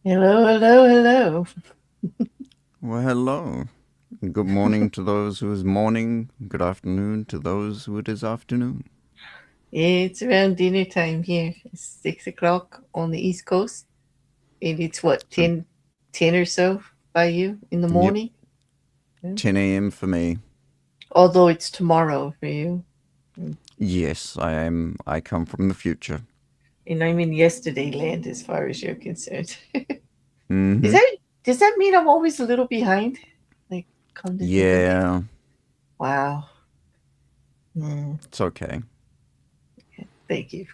Hello, hello, hello. Well, hello. Good morning to those who is morning. Good afternoon to those who it is afternoon. It's around dinner time here. It's 6 o'clock on the East Coast. And it's what, So, 10 or so by you in the yep, morning? Yeah. 10 a.m. for me. Although it's tomorrow for you. Yes, I am. I come from the future. And I'm in yesterday land as far as you're concerned. Is Mm-hmm. that does that mean I'm always a little behind? Like, come to think of it. Yeah, Wow. Mm, it's okay. thank you.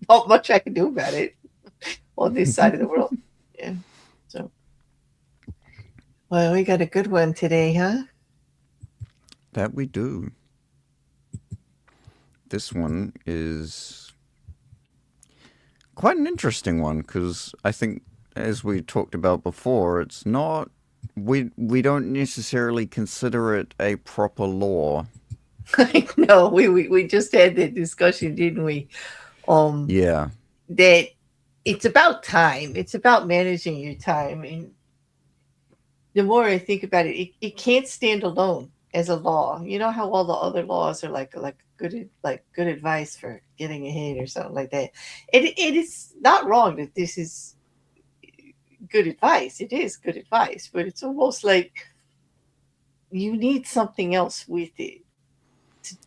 Not much I can do about it on this side of the world. Yeah. So, well, we got a good one today, huh? That we do. This one is quite an interesting one because I think, as we talked about before, it's not. We don't necessarily consider it a proper law. No, we just had that discussion, didn't we? Um, Yeah. that it's about time. It's about managing your time. And the more I think about it, it can't stand alone as a law. You know how all the other laws are like good advice for getting ahead or something like that. It is not wrong that this is good advice. It is good advice, but it's almost like you need something else with it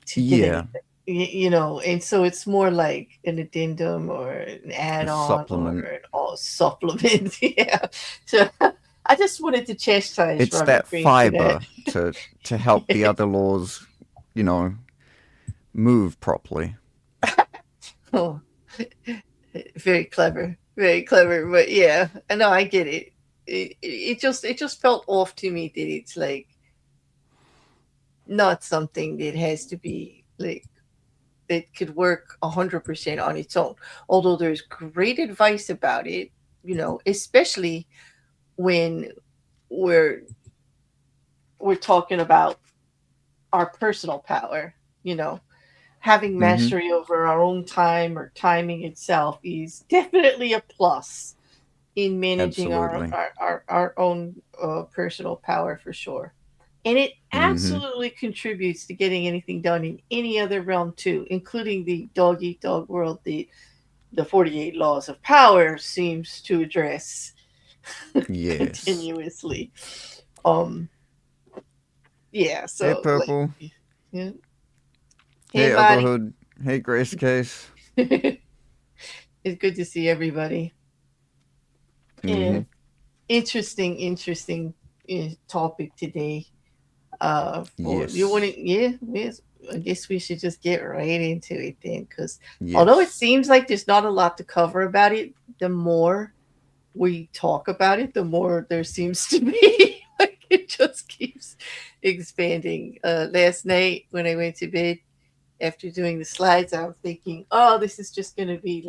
to get Yeah. anything. You know, and so it's more like an addendum or an A add-on or supplement. an all supplement. Yeah. So I just wanted to chastise It's Robert that Greene for that. fiber to help the other laws, you know, move properly. Oh, very clever, very clever. But yeah, I know I get it. It just felt off to me that it's like not something that has to be like that could work 100% on its own. Although there's great advice about it, you know, especially when we're we're talking about our personal power, you know. Having Mm-hmm. mastery over our own time or timing itself is definitely a plus in managing Absolutely. our own personal power for sure. And it Mm-hmm. absolutely contributes to getting anything done in any other realm too, including the dog eat dog world, the 48 laws of power seems to address Yes. continuously. Um, yeah, Hey, so like, Purple. yeah. Hey, Hey, Marty. Otherhood. Hey, Grace Case. It's good to see everybody. Mm-hmm. Yeah, interesting topic today. For you want Yes. to, yeah, yes. I guess we should just get right into it then, because although it Yes. seems like there's not a lot to cover about it, the more we talk about it, the more there seems to be. Like it just keeps expanding. Last night when I went to bed after doing the slides, I was thinking, oh, this is just gonna be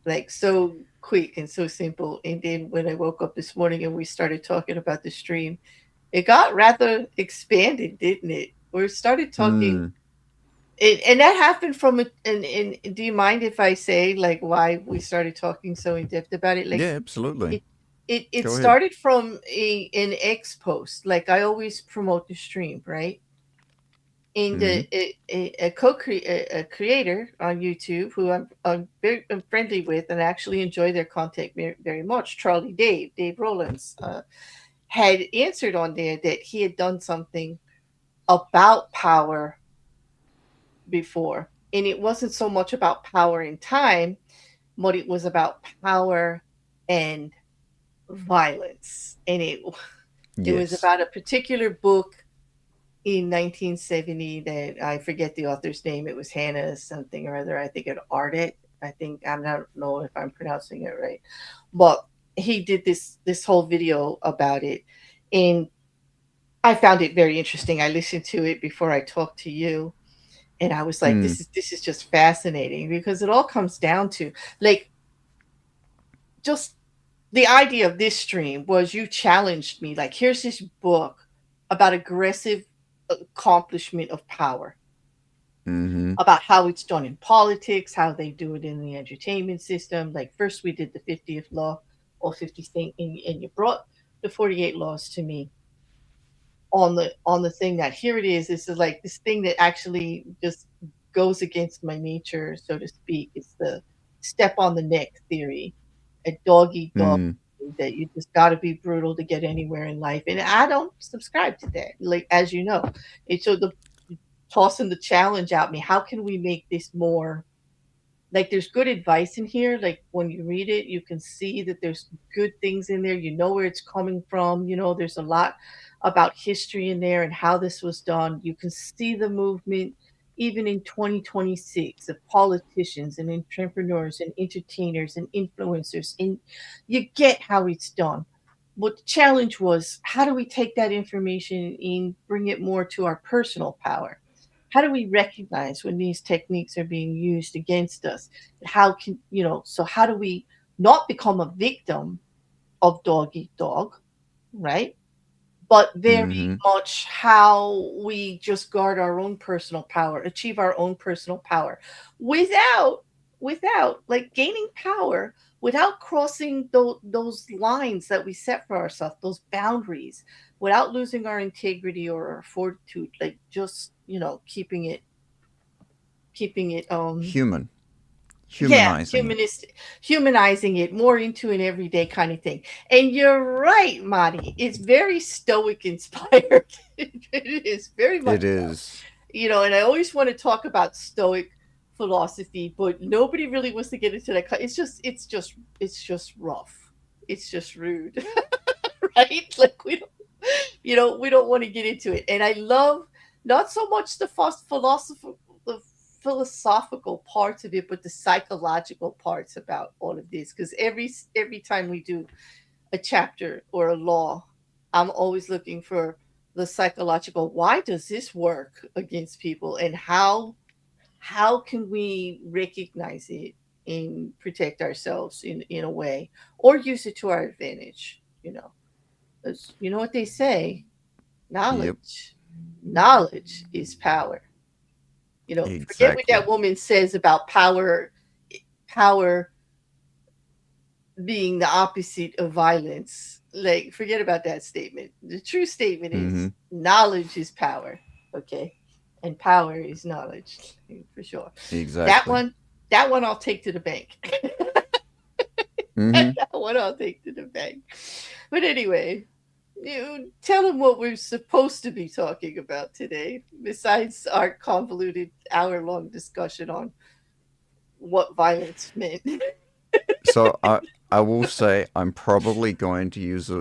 like so quick and so simple. And then when I woke up this morning and we started talking about the stream, it got rather expanded, didn't it? We started talking, Mm. and that happened from a, and do you mind if I say like why we started talking so in depth about it? Like Yeah, absolutely. it it Go ahead. started from an X post. Like I always promote the stream, right? And Mm-hmm. a creator on YouTube who I'm very I'm friendly with and actually enjoy their content very, very much. Charlie Dave Rollins, had answered on there that he had done something about power before, and it wasn't so much about power in time, but it was about power and violence, and it was Yes. about a particular book in 1970 that I forget the author's name. It was Hannah something or other. I think it Ardet. I think I'm not know if I'm pronouncing it right, but he did this whole video about it, and I found it very interesting. I listened to it before I talked to you, and I was like, Mm. this is just fascinating because it all comes down to like just the idea of this stream was you challenged me like here's this book about aggressive accomplishment of power, Mm-hmm. about how it's done in politics, how they do it in the entertainment system. Like first we did the 50th law or 50th thing, and you brought the 48 laws to me on the thing that here it is. This is like this thing that actually just goes against my nature, so to speak. It's the step on the neck theory, a dog eat dog, Mm. that you just got to be brutal to get anywhere in life. And I don't subscribe to that. Like as you know, it's so the tossing the challenge at me. How can we make this more like there's good advice in here. Like when you read it, you can see that there's good things in there. You know where it's coming from. You know, there's a lot about history in there and how this was done. You can see the movement even in 2026 of politicians and entrepreneurs and entertainers and influencers. And you get how it's done. What the challenge was, how do we take that information and bring it more to our personal power? How do we recognize when these techniques are being used against us? How can, so how do we not become a victim of dog eat dog, right? But very Mm-hmm. much how we just guard our own personal power, achieve our own personal power without like gaining power, without crossing those lines that we set for ourselves, those boundaries, without losing our integrity or our fortitude, like just keeping it Human. yeah, Humanizing it. humanizing it more into an everyday kind of thing. And you're right, Marty, it's very stoic inspired. It is very much It so. is. And I always want to talk about stoic philosophy, but nobody really wants to get into that. It's just rough, it's just rude. Right, like we don't want to get into it. And I love not so much the philosophical parts of it, but the psychological parts about all of this. Because every time we do a chapter or a law, I'm always looking for the psychological. Why does this work against people, and how can we recognize it and protect ourselves in a way, or use it to our advantage? As you know what they say. Yep. Knowledge. Knowledge is power. Forget what Exactly. that woman says about power being the opposite of violence. Like, forget about that statement. The true statement is Mm-hmm. knowledge is power. Okay. And power is knowledge, for sure. That Exactly. one, that one I'll take to the bank. Mm-hmm. That one I'll take to the bank. But anyway, you tell them what we're supposed to be talking about today, besides our convoluted hour-long discussion on what violence meant. So I will say I'm probably going to use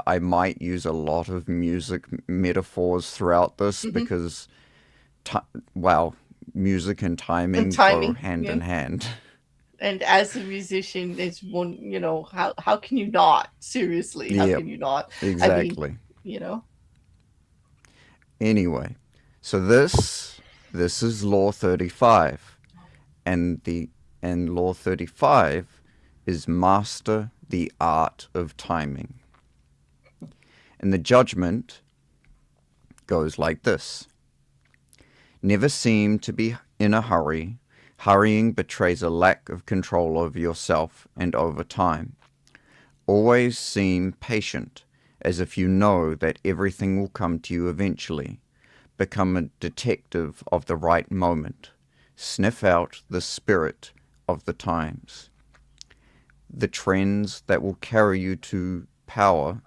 I might use a lot of music metaphors throughout this Hmm. because ti wow, music and And timing go timing, hand yeah. in hand. And as a musician, it's one, how can you not? Seriously, how Yep, can you not? I mean, exactly. you know, Anyway, so this is law 35 and the and law 35 is master the art of timing. And the judgment goes like this. Never seem to be in a hurry. Hurrying betrays a lack of control over yourself and over time. Always seem patient, as if you know that everything will come to you eventually. Become a detective of the right moment. Sniff out the spirit of the times. The trends that will carry you to power.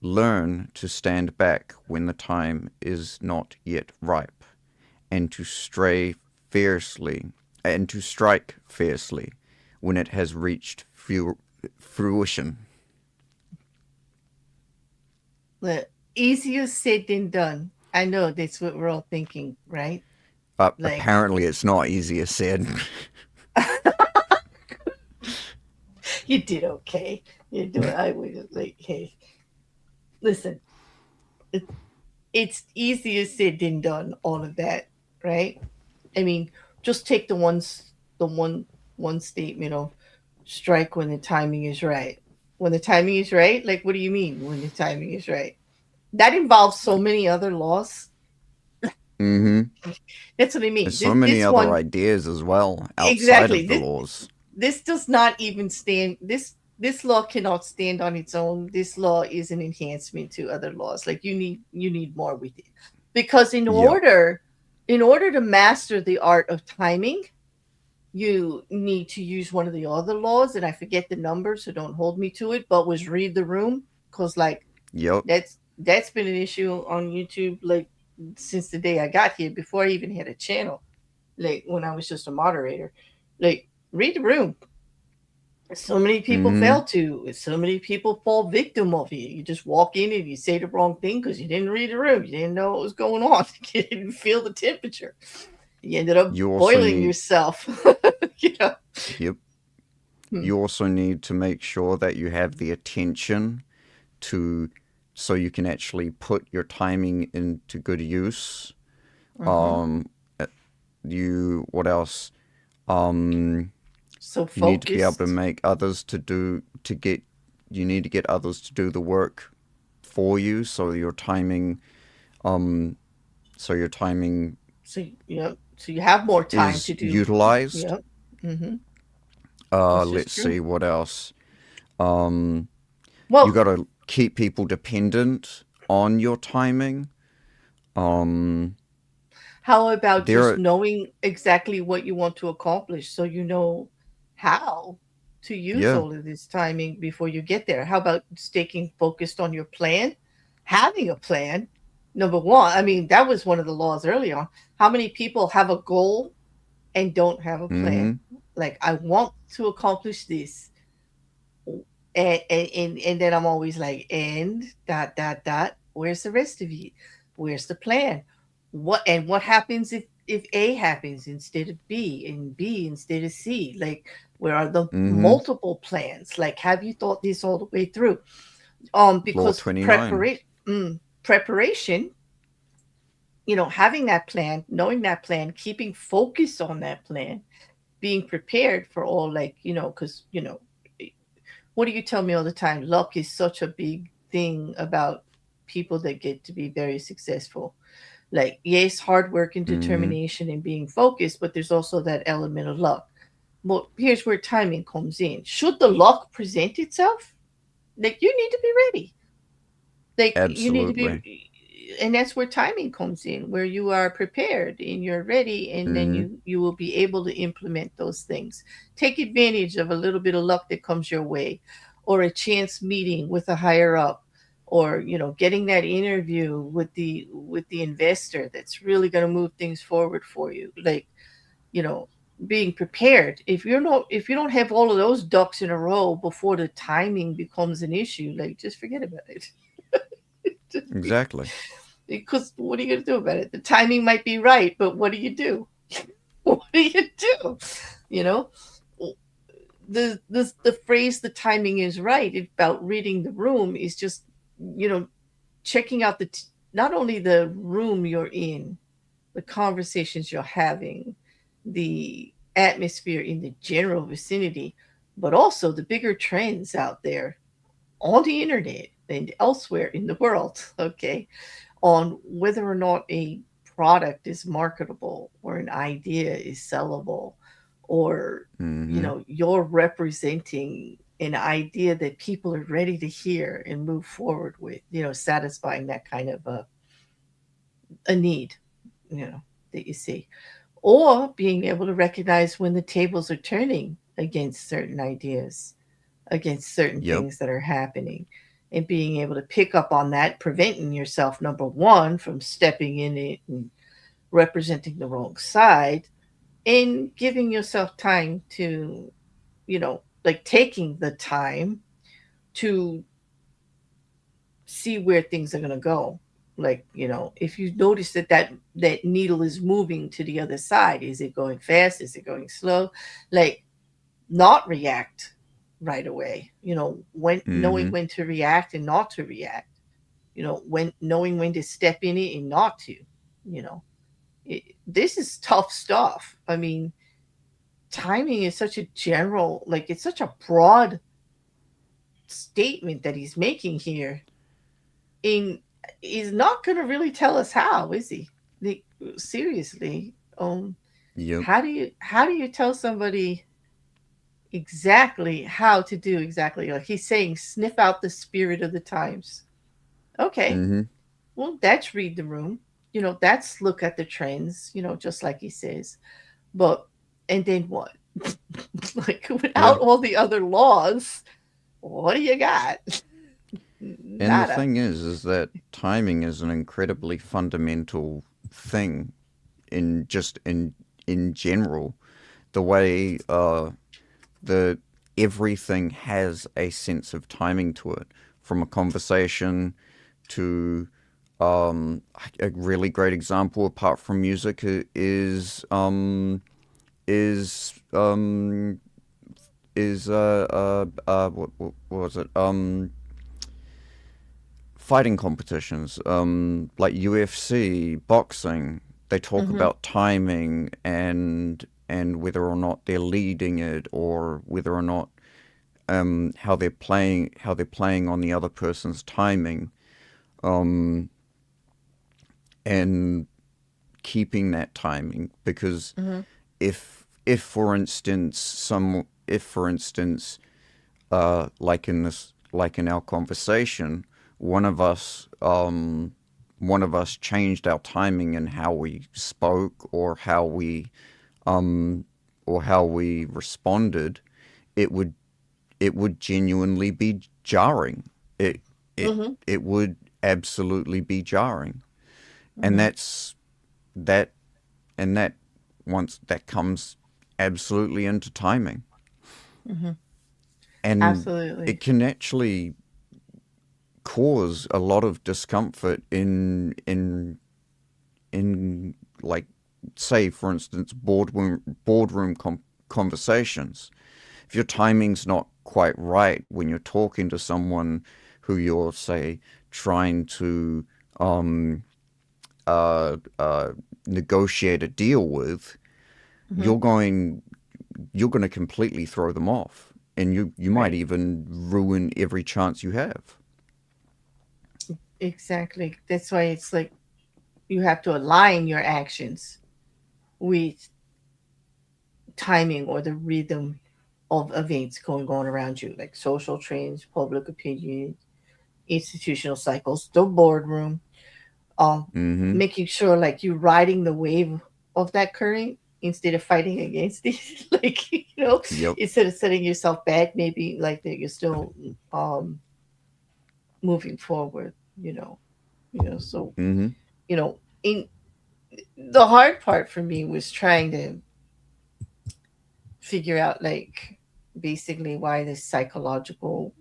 Learn to stand back when the time is not yet ripe, and to stray fiercely, and to strike fiercely when it has reached fruition. the easier said than done. I know that's what we're all thinking, right? Like, Apparently, it's not easier said. you did okay. You do it. I was like, hey, listen, it, it's easier said than done. All of that, right? I mean, just take the one statement of strike when the timing is right. When the timing is right, like, what do you mean when the timing is right? That involves so many other laws. Mm-hmm. That's what I There's mean. so This many this other one ideas as well outside exactly. of the This laws. this does not even stand. This law cannot stand on its own. This law is an enhancement to other laws. Like, you need more with it, because Yep. in order to master the art of timing, you need to use one of the other laws, and I forget the number, so don't hold me to it. But was read the room, because like Yep. that's been an issue on YouTube, like, since the day I got here, before I even had a channel, like when I was just a moderator. Like, read the room. So many people Mm-hmm. fail to. So many people fall victim of it. You just walk in and you say the wrong thing because you didn't read the room. You didn't know what was going on. You didn't feel the temperature. You ended up You also boiling need. yourself. you know. Yep. Hmm. You also need to make sure that you have the attention to so you can actually put your timing into good use. Uh-huh. Um, you what else? Um, So you need to be able to focused. make others to get. You need to get others to do the work for you, um, so your timing So you have more time is to do. utilized. Yep. Mm-hmm. This is Let's true. see what else. Um, you Well, got to keep people dependent on your timing. Um, how about there just are, knowing exactly what you want to accomplish, so you know how to use yeah, all of this timing before you get there? How about staying focused on your plan? Having a plan, number one. I mean, that was one of the laws early on. How many people have a goal and don't have a plan? mm-hmm, Like, I want to accomplish this. And then I'm always like, and dot dot dot. Where's the rest of you? Where's the plan? What happens if A happens instead of B, and B instead of C? Like, where are the mm-hmm. multiple plans? Like, have you thought this all the way through? Law Because 29. preparation, having that plan, knowing that plan, keeping focus on that plan, being prepared for all, like, because what do you tell me all the time? Luck is such a big thing about. people that get to be very successful. Like, yes, hard work and Mm-hmm. determination and being focused, but there's also that element of luck. Well, here's where timing comes in. Should the luck present itself, like, you need to be ready. Like, you need to be, Absolutely. and that's where timing comes in, where you are prepared and you're ready, and then Mm-hmm. you will be able to implement those things. Take advantage of a little bit of luck that comes your way, or a chance meeting with a higher up, or getting that interview with the investor that's really going to move things forward for you. Like, you know being prepared. If you don't have all of those ducks in a row before the timing becomes an issue, like, just forget about it. Exactly. Because what are you going to do about it? The timing might be right, but what do you do? What do you do? You know, the phrase "the timing is right" about reading the room is just, you know checking out not only the room you're in, the conversations you're having, the atmosphere in the general vicinity, but also the bigger trends out there on the internet and elsewhere in the world. Okay, on whether or not a product is marketable, or an idea is sellable, or Mm-hmm. you're representing an idea that people are ready to hear and move forward with, satisfying that kind of a need, you know that you see, or being able to recognize when the tables are turning against certain ideas, against certain Yep. things that are happening, and being able to pick up on that, preventing yourself, number one, from stepping in it and representing the wrong side, and giving yourself time to, like, taking the time to see where things are going to go. Like, if you notice that needle is moving to the other side, is it going fast, is it going slow? Like, not react right away. When knowing Mm-hmm. when to react and not to react. When knowing when to step in it and not to. You know, this is tough stuff. I mean, timing is such a general, like, it's such a broad statement that he's making here. And he's not going to really tell us how, is he? Like, seriously, Yep. how do you tell somebody exactly how to do exactly, like he's saying, sniff out the spirit of the times? Okay, Mm-hmm. well, that's read the room. That's look at the trends, just like he says. But, and then what? Like, Yeah. without all the other laws, what do you got? And the Nada. thing is that timing is an incredibly fundamental thing in just in general. The way the everything has a sense of timing to it, from a conversation to a really great example apart from music is what was it fighting competitions, like UFC, boxing. They talk Hmm. about timing and whether or not they're leading it, or whether or not how they're playing on the other person's timing, um, and keeping that timing. Because Hmm. if for instance some if for instance like in our conversation, one of us changed our timing in how we spoke, um, or how we responded, it would it would genuinely be jarring. It it Hmm. it would absolutely be jarring, and Hmm. that and that once that comes absolutely into timing, Hmm. and Absolutely. it can actually cause a lot of discomfort in like, say for instance, conversations. If your timing's not quite right when you're talking to someone who you're, say, trying to um, uh, uh, negotiate a deal with, Hmm. you're going you're going to completely throw them off, and you might Right. even ruin every chance you have. exactly. That's why it's like you have to align your actions with timing or the rhythm of events going on around you, like social trends, public opinion, institutional cycles, the boardroom, um, Mm-hmm. making sure like you're riding the wave of that current instead of fighting against it. Like, Yep. instead of setting yourself back, maybe like that you're still um, moving forward. So Mm-hmm. in the hard part for me was trying to figure out like basically why this psychological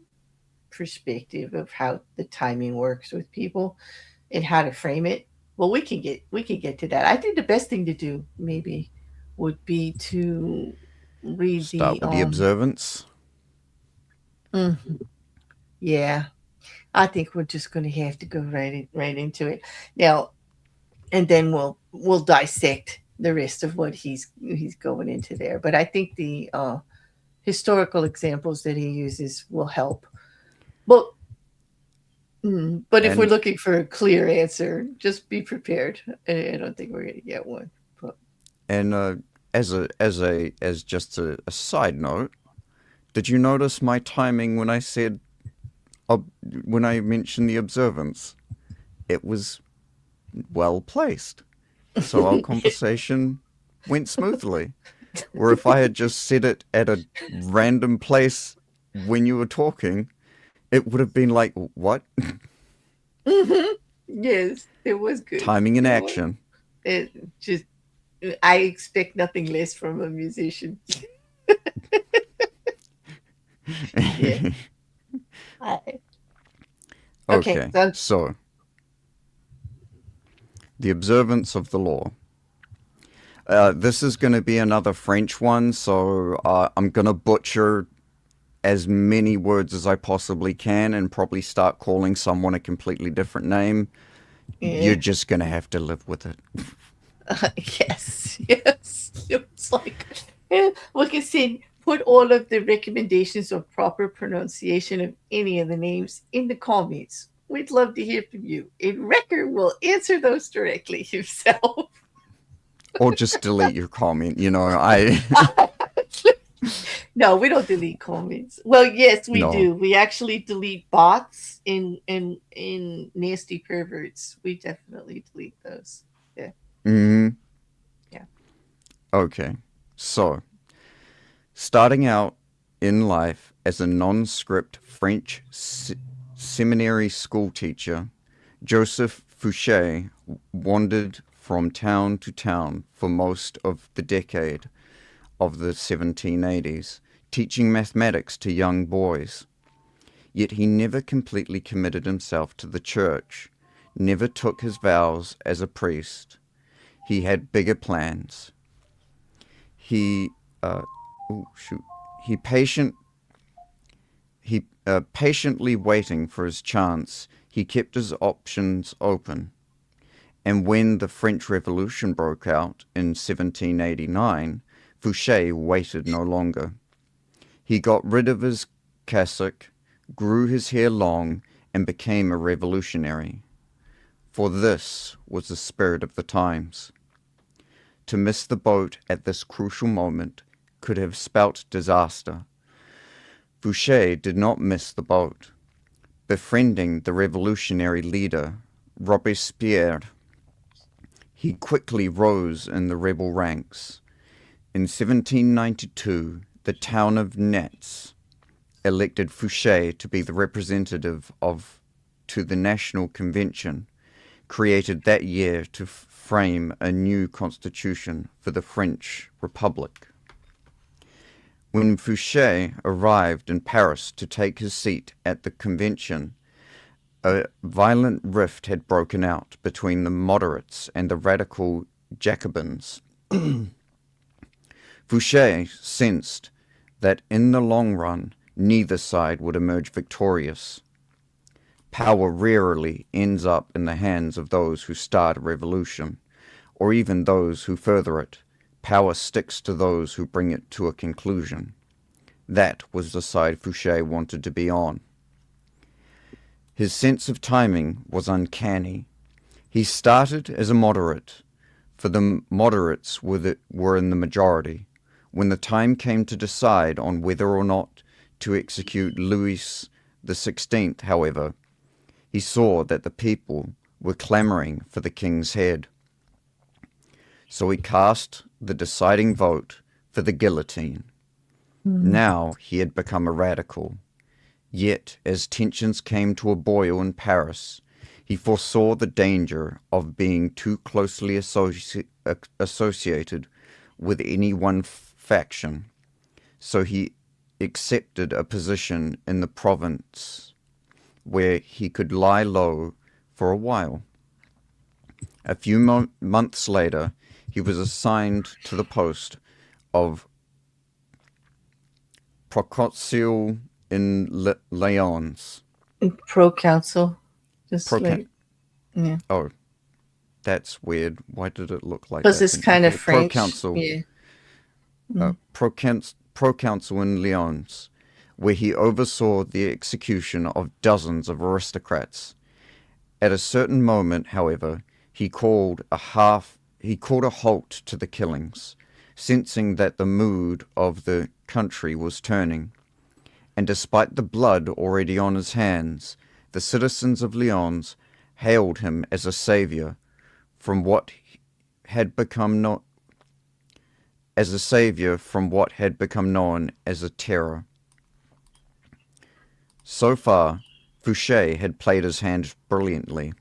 perspective of how the timing works with people and how to frame it. Well, we can get to that. I think the best thing to do maybe would be to read Start the with the observance. mhm, yeah. I think we're just going to have to go right into it now, and then we'll dissect the rest of what he's going into there. But I think the historical examples that he uses will help. Well, but if we're And looking for a clear answer, just be prepared. I don't think we're going to get one. But and as just a side note, did you notice my timing when I said when I mentioned the observance? It was well placed, so our conversation went smoothly. Or if I had just said it at a random place when you were talking, it would have been like, what? yes, it was good. Timing in It was. action. It just I expect nothing less from a musician. Yeah. I, okay. Okay, so the observance of the law. This is going to be another French one, so I'm going to butcher as many words as I possibly can and probably start calling someone a completely different name. You're yeah. just going to have to live with it. Yes. Yes. It's like, like I said, put all of the recommendations of proper pronunciation of any of the names in the comments. We'd love to hear from you. And Rekkr will answer those directly himself. Or just delete your comment. I. No, we don't delete comments. Well, yes, we No. do. We actually delete bots in nasty perverts. We definitely delete those. Yeah, Hmm. yeah. Okay. So, starting out in life as a non-script French seminary school teacher, Joseph Fouché wandered from town to town for most of the decade of the 1780s, teaching mathematics to young boys. Yet he never completely committed himself to the church, never took his vows as a priest. He had bigger plans. He, oh shoot, he patient he patiently waiting for his chance. He kept his options open. And when the French Revolution broke out in 1789, Fouché waited no longer. He got rid of his cassock, grew his hair long, and became a revolutionary. For this was the spirit of the times. To miss the boat at this crucial moment could have spelt disaster. Fouché did not miss the boat. Befriending the revolutionary leader, Robespierre, he quickly rose in the rebel ranks. In 1792, the town of Nets elected Fouché to be the representative to the National Convention, created that year to frame a new constitution for the French Republic. When Fouché arrived in Paris to take his seat at the convention, a violent rift had broken out between the moderates and the radical Jacobins. Fouché sensed that in the long run, neither side would emerge victorious. Power rarely ends up in the hands of those who start a revolution, or even those who further it. Power sticks to those who bring it to a conclusion. That was the side Fouché wanted to be on. His sense of timing was uncanny. He started as a moderate, for the moderates were in the majority. When the time came to decide on whether or not to execute Louis XVI, however, he saw that the people were clamoring for the king's head. So he cast the deciding vote for the guillotine. Now he had become a radical. Yet, as tensions came to a boil in Paris, he foresaw the danger of being too closely associated with any one faction. So he accepted a position in the province where he could lie low for a while. A few months later, he was assigned to the post of proconsul in Lyons. Proconsul. Just Procon- yeah. Oh, that's weird. Why did it look like Because that? it's kind of French. Proconsul. Yeah. Proconsul in Lyons, where he oversaw the execution of dozens of aristocrats. At a certain moment, however, he called a halt to the killings, sensing that the mood of the country was turning. And despite the blood already on his hands, the citizens of Lyons hailed him as a savior from what had become known as a terror. So far, Fouché had played his cards brilliantly,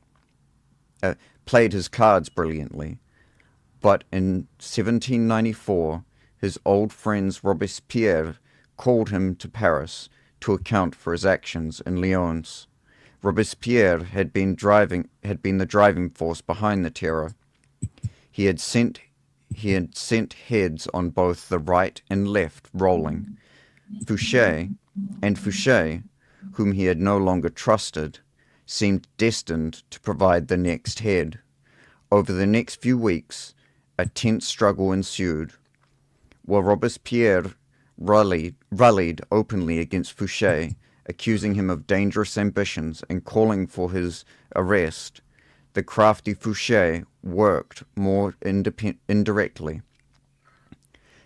but in 1794, his old friends Robespierre called him to Paris to account for his actions in Lyons. Robespierre had been the driving force behind the terror. He had sent heads on both the right and left rolling. Fouché, whom he had no longer trusted, seemed destined to provide the next head. Over the next few weeks, a tense struggle ensued. While Robespierre rallied openly against Fouché, accusing him of dangerous ambitions and calling for his arrest, the crafty Fouché worked more indirectly,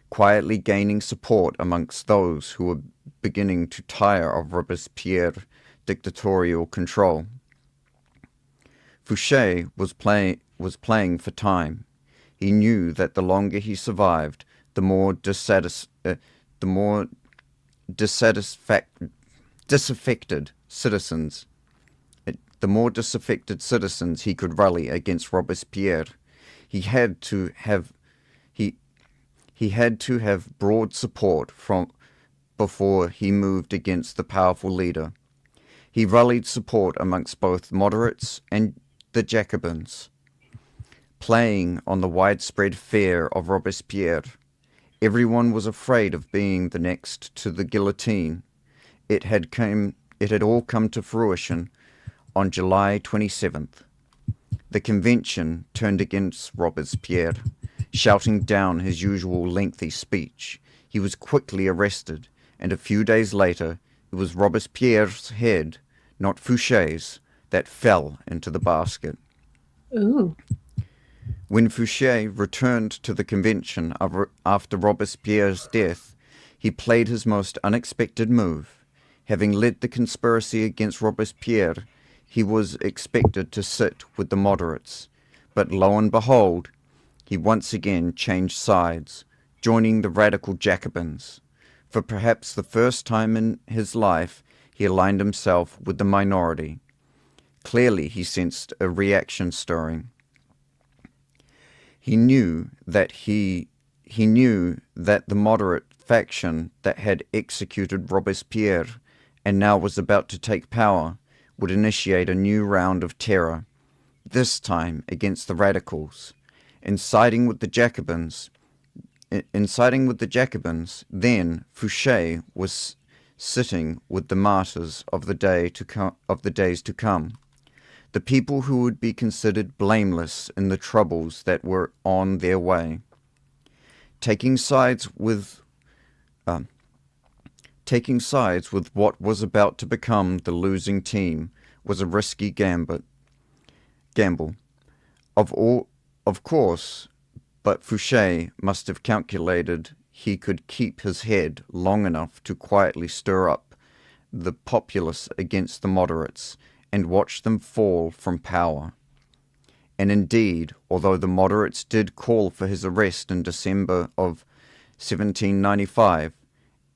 quietly gaining support amongst those who were beginning to tire of Robespierre's dictatorial control. Fouché was playing for time. He knew that the longer he survived, the more disaffected citizens he could rally against Robespierre. He had to have broad support before he moved against the powerful leader. He rallied support amongst both moderates and the Jacobins, playing on the widespread fear of Robespierre. Everyone was afraid of being the next to the guillotine. It had all come to fruition on July 27th. The convention turned against Robespierre, shouting down his usual lengthy speech. He was quickly arrested, and a few days later it was Robespierre's head, not Fouché's, that fell into the basket. Ooh. When Fouché returned to the convention after Robespierre's death, he played his most unexpected move. Having led the conspiracy against Robespierre, he was expected to sit with the moderates. But lo and behold, he once again changed sides, joining the radical Jacobins. For perhaps the first time in his life, he aligned himself with the minority. Clearly, he sensed a reaction stirring. He knew that the moderate faction that had executed Robespierre and now was about to take power would initiate a new round of terror, this time against the radicals. In siding with the Jacobins, then Fouché was sitting with the martyrs of the days to come, the people who would be considered blameless in the troubles that were on their way. Taking sides with what was about to become the losing team was a risky gamble. Of course, but Fouché must have calculated he could keep his head long enough to quietly stir up the populace against the moderates and watch them fall from power. And indeed, although the moderates did call for his arrest in December of 1795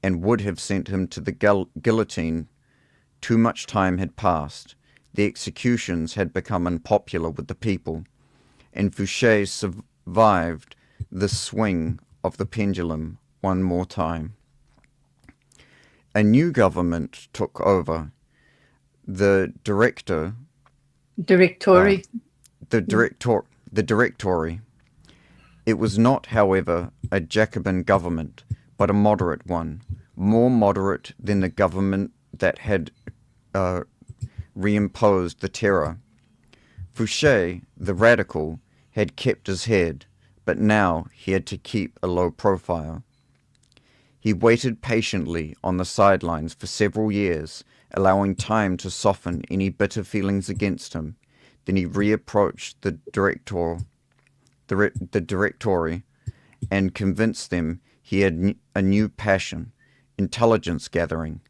and would have sent him to the guillotine, too much time had passed. The executions had become unpopular with the people, and Fouché survived the swing of the pendulum one more time. A new government took over. The Directory. The Directory. It was not, however, a Jacobin government, but a moderate one, more moderate than the government that had reimposed the terror. Fouché, the radical, had kept his head, but now he had to keep a low profile. He waited patiently on the sidelines for several years, allowing time to soften any bitter feelings against him. Then he reapproached the Directory and convinced them he had a new passion, intelligence gathering.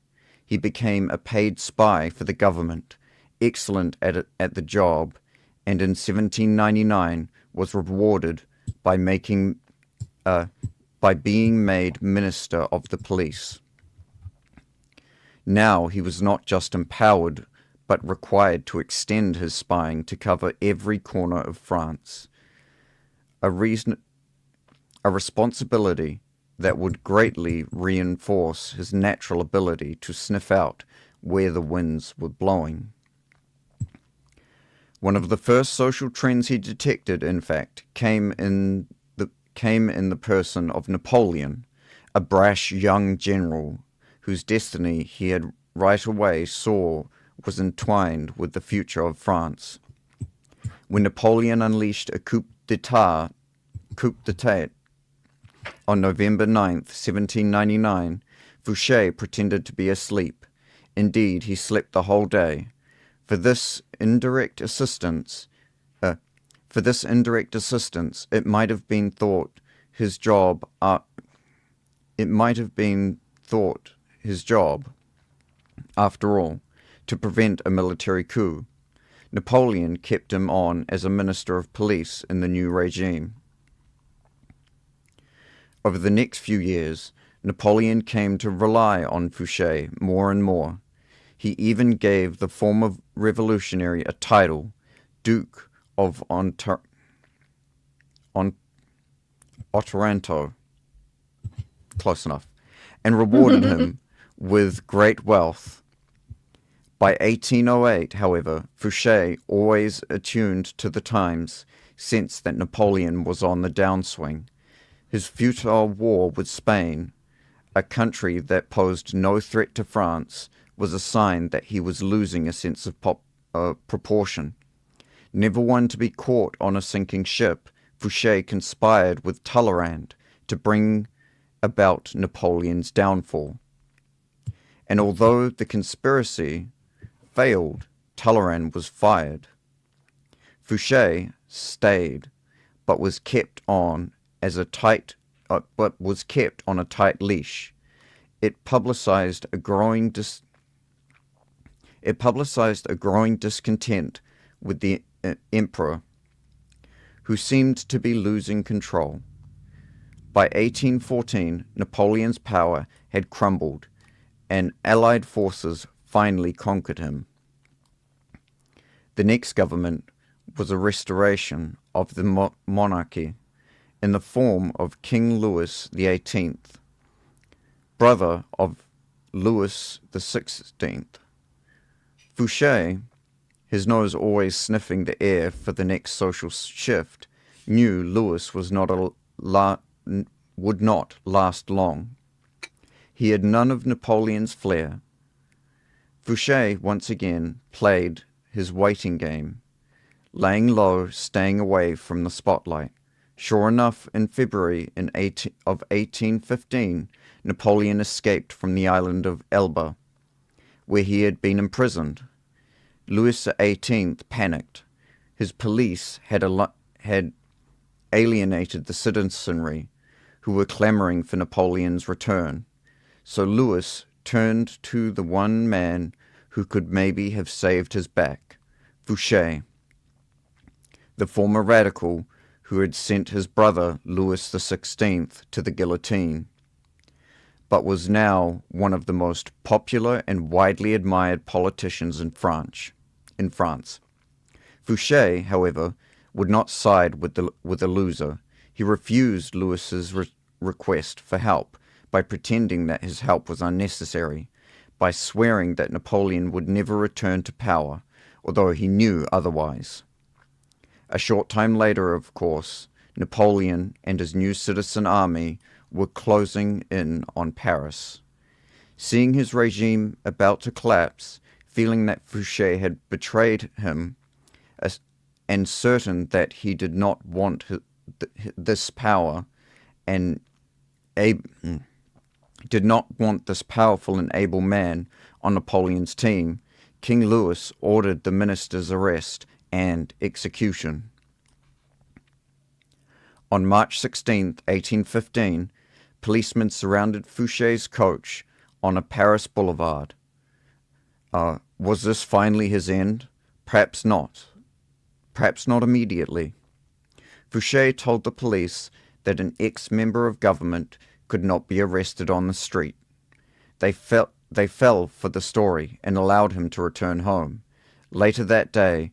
He became a paid spy for the government, excellent at the job, and in 1799 was rewarded by being made Minister of the Police. Now he was not just empowered, but required to extend his spying to cover every corner of France. A responsibility that would greatly reinforce his natural ability to sniff out where the winds were blowing. One of the first social trends he detected, in fact, came in the person of Napoleon, a brash young general whose destiny he had right away saw was entwined with the future of France. When Napoleon unleashed a coup d'état on November 9th, 1799, Fouché pretended to be asleep. Indeed, he slept the whole day. For this indirect assistance, it might have been thought his job. After all, to prevent a military coup. Napoleon kept him on as a minister of police in the new regime. Over the next few years, Napoleon came to rely on Fouché more and more. He even gave the former revolutionary a title, Duke of Otranto, close enough, and rewarded him with great wealth. By 1808, however, Fouché, always attuned to the times, sensed that Napoleon was on the downswing. His futile war with Spain, a country that posed no threat to France, was a sign that he was losing a sense of proportion. Never one to be caught on a sinking ship, Fouché conspired with Talleyrand to bring about Napoleon's downfall. And although the conspiracy failed, Talleyrand was fired. Fouché stayed, but was kept on a tight leash. It publicized a growing discontent with the emperor, who seemed to be losing control. By 1814, Napoleon's power had crumbled, and Allied forces finally conquered him. The next government was a restoration of the monarchy in the form of King Louis XVIII, brother of Louis XVI. Fouché, his nose always sniffing the air for the next social shift, knew Louis would not last long. He had none of Napoleon's flair. Fouché once again played his waiting game, laying low, staying away from the spotlight. Sure enough, in February of 1815, Napoleon escaped from the island of Elba, where he had been imprisoned. Louis XVIII panicked. His police had alienated the citizenry, who were clamoring for Napoleon's return. So Louis turned to the one man who could maybe have saved his back, Fouché, the former radical who had sent his brother Louis XVI to the guillotine, but was now one of the most popular and widely admired politicians in France. Fouché, however, would not side with the loser. He refused Louis's request for help by pretending that his help was unnecessary, by swearing that Napoleon would never return to power, although he knew otherwise. A short time later, of course, Napoleon and his new citizen army were closing in on Paris. Seeing his regime about to collapse, feeling that Fouché had betrayed him, and certain that he did not want this power and did not want this powerful and able man on Napoleon's team, King Louis ordered the minister's arrest and execution. On March 16, 1815, policemen surrounded Fouché's coach on a Paris boulevard. Was this finally his end? Perhaps not. Perhaps not immediately. Fouché told the police that an ex-member of government could not be arrested on the street. They fell for the story and allowed him to return home. Later that day,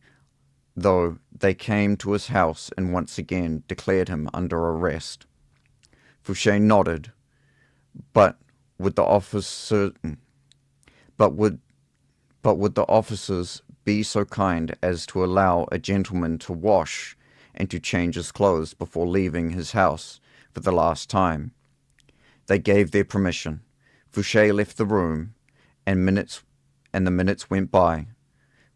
though, they came to his house and once again declared him under arrest. Fouché nodded, but would the officers be so kind as to allow a gentleman to wash and to change his clothes before leaving his house for the last time? They gave their permission. Fouché left the room, and the minutes went by.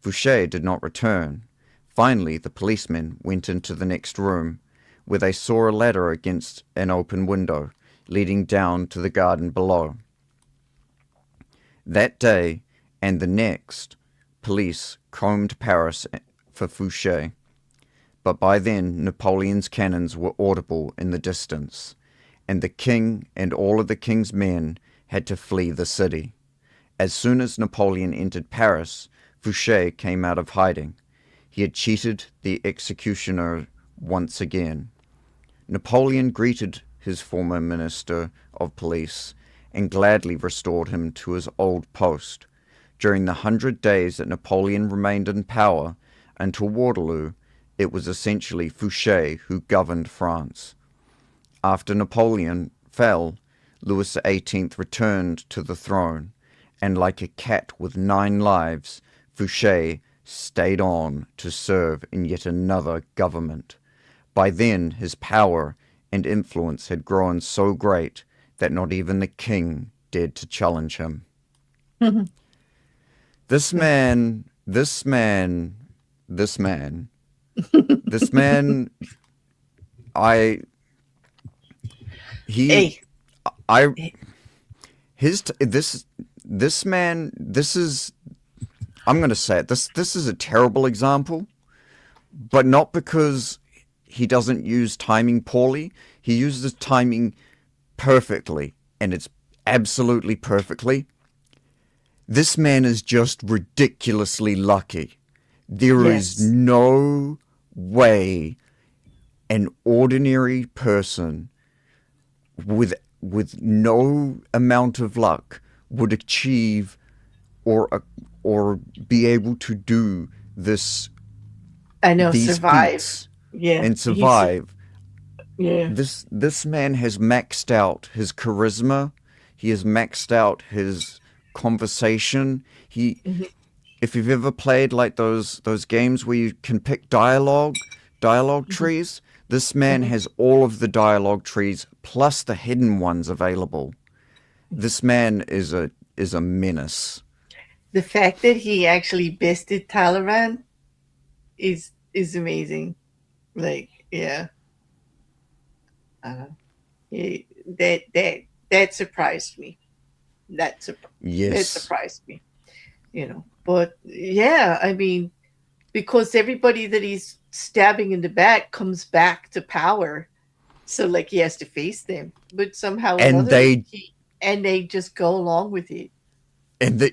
Fouché did not return. Finally, the policemen went into the next room, where they saw a ladder against an open window, leading down to the garden below. That day, and the next, police combed Paris for Fouché, but by then Napoleon's cannons were audible in the distance, and the king and all of the king's men had to flee the city. As soon as Napoleon entered Paris, Fouché came out of hiding. He had cheated the executioner once again. Napoleon greeted his former minister of police and gladly restored him to his old post. During the 100 days that Napoleon remained in power, until Waterloo, it was essentially Fouché who governed France. After Napoleon fell, Louis XVIII returned to the throne, and like a cat with 9 lives, Fouché stayed on to serve in yet another government. By then, his power and influence had grown so great that not even the king dared to challenge him. This man, I, he, Hey, I, this man, I'm going to say it, this is a terrible example, but not because he doesn't use timing poorly. He uses timing perfectly, and it's absolutely perfectly. This man is just ridiculously lucky. There is yes. no way an ordinary person with no amount of luck would achieve or be able to do I know, these survive. feats Yeah, and survive. yeah. This man has maxed out his charisma. He has maxed out his conversation. Mhm, If you've ever played like those games where you can pick dialogue mhm, trees, this man mhm. has all of the dialogue trees plus the hidden ones available. This man is a menace. The fact that he actually bested Talleyrand is amazing. Like, yeah, uh, that surprised me. That Yes. surprised me. But yeah, I mean, because everybody that he's stabbing in the back comes back to power, so like he has to face them. But somehow or And another, they and they just go along with it.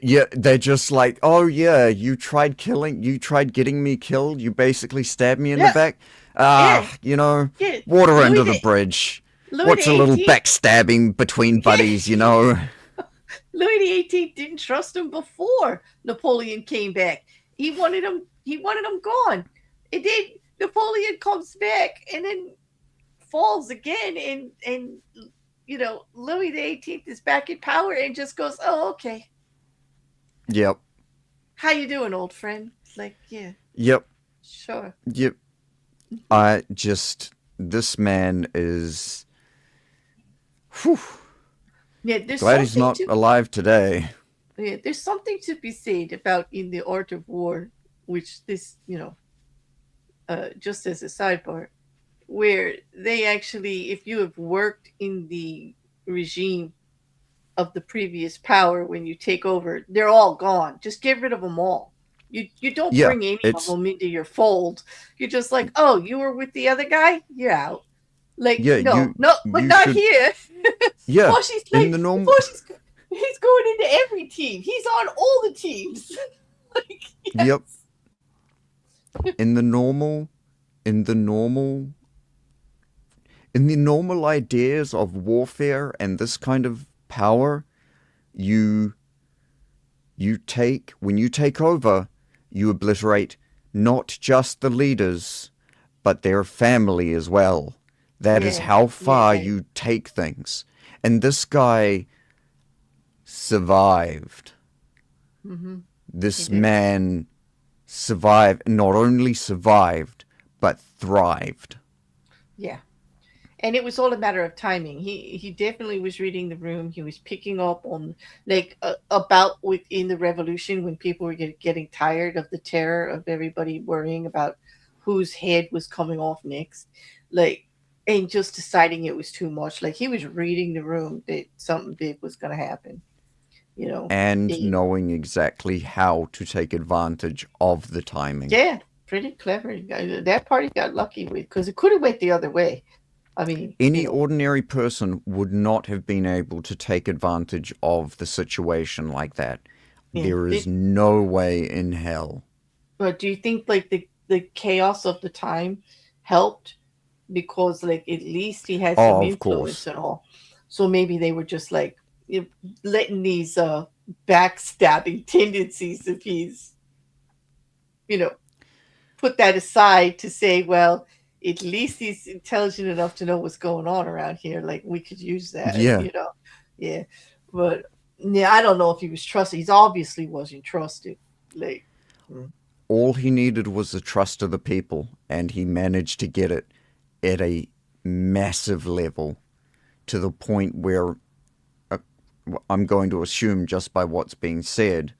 yeah, they're just like, oh yeah, you tried getting me killed. You basically stabbed me in the Yeah, back. yeah, yeah. Water Louis under the the bridge. Louis the What's a little 18th. backstabbing between Yeah, buddies? Louis the 18th didn't trust him before Napoleon came back. He wanted him. He wanted him gone. And then Napoleon comes back and then falls again, and Louis the 18th is back in power and just goes, "Oh, okay. Yep. How you doing, old friend?" It's like, yeah, Yep. sure. Yep. This man is. Whew, Yeah, there's glad he's something not to alive today. yeah, there's something to be said about in the art of war, which just as a sidebar, where they actually, if you have worked in the regime of the previous power when you take over, they're all gone. Just get rid of them all. You don't Yeah, bring any of it's them into your fold. You're just like, oh, you were with the other guy, you're out. Like, yeah. no, no, but You not should here. yeah. In the normal He's going into every team. He's on all the teams. Like, Yep. yes. In the normal in the normal in the normal ideas of warfare and this kind of power, you when you take over, you obliterate not just the leaders, but their family as well. That is Yeah, how far yeah. you take things. And this guy survived. Mm-hmm. He This did. man survived, not only survived, but thrived. Yeah. And it was all a matter of timing. He definitely was reading the room. He was picking up on like about within the revolution when people were getting tired of the terror of everybody worrying about whose head was coming off next, like, and just deciding it was too much. Like he was reading the room that something big was going to happen. You know, And He- knowing exactly how to take advantage of the timing. yeah, pretty clever. That part he got lucky with because it could have went the other way. I mean, Any ordinary person would not have been able to take advantage of the situation like that. yeah. There is no way in hell. But do you think like the chaos of the time helped because like at least he had some Oh, of influence course. and all, so maybe they were just like letting these backstabbing tendencies of his, you know, put that aside to say, well, at least he's intelligent enough to know what's going on around here. Like we could use that, Yeah. Yeah, but yeah, I don't know if he was trusted. He's obviously wasn't trusted. Like, mm, All he needed was the trust of the people, and he managed to get it at a massive level to the point where uh, I'm going to assume just by what's being said,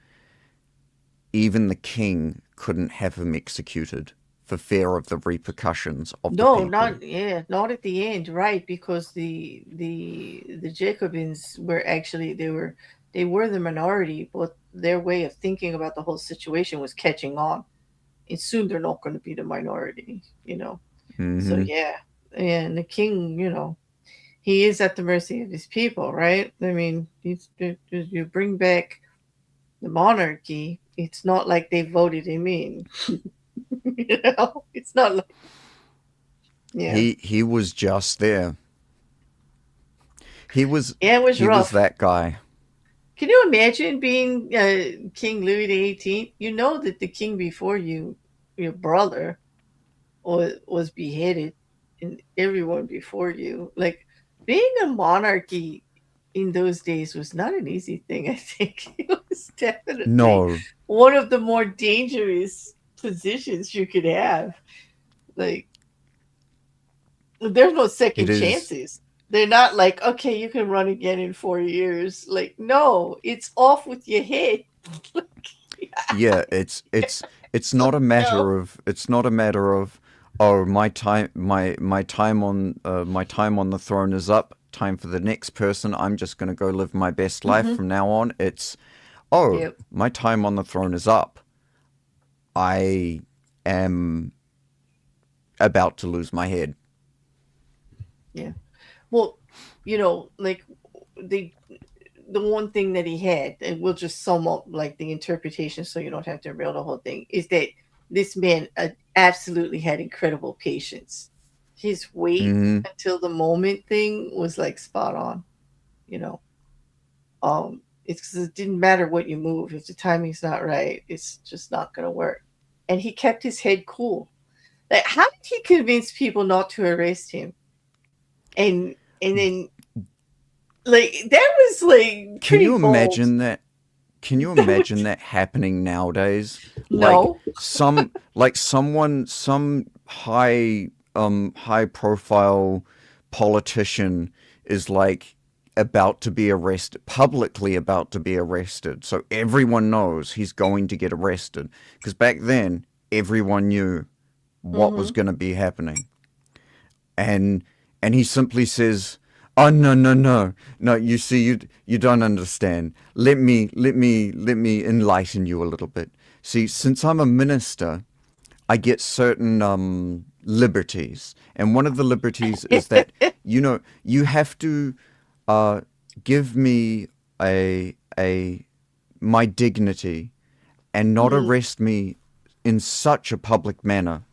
even the king couldn't have him executed for fear of the repercussions of the no, people. not at the end, right? Because the Jacobins were actually they were the minority, but their way of thinking about the whole situation was catching on, and soon they're not going to be the minority. So Hmm. yeah, and the king, he is at the mercy of his people, right? I mean, you bring back the monarchy. It's not like they voted him in. It's not like yeah, He was just there. yeah. It was He was rough. that guy. Can you imagine being King Louis the 18th? You know that the king before you, your brother, was beheaded, and everyone before you. Like being a monarchy in those days was not an easy thing. I think it was definitely No, one of the more dangerous positions you could have. Like there's no it second is. chances. They're not like, okay, you can run again in 4 years. Like, no, it's off with your head. Like, Yeah, it's not a no. matter of oh, my time on the throne is up. Time for the next person. I'm just going to go live my best life Hmm. from now on. It's oh, Yep. my time on the throne is up. I am about to lose my head. Yeah. Well, like the the one thing that he had, and we'll just sum up like the interpretation so you don't have to read the whole thing, is that this man absolutely had incredible patience. His wait Hmm. until the moment thing was like spot on, you know. It's 'cause it didn't matter what you move. If the timing's not right, it's just not gonna work. And he kept his head cool. Like, how did he convince people not to arrest him? And then like that was like Can pretty you bold. imagine that? Can you That imagine was that happening nowadays? Like no. some high profile politician is like about to be arrested, publicly about to be arrested. So everyone knows he's going to get arrested. Because back then, everyone knew what was Mhm. going to be happening. And he simply says, "Oh, no, no, no, no! You see, you don't understand. Let me enlighten you a little bit. See, since I'm a minister, I get certain liberties, and one of the liberties is that you have to uh, give me a my dignity and not Mm, arrest me in such a public manner.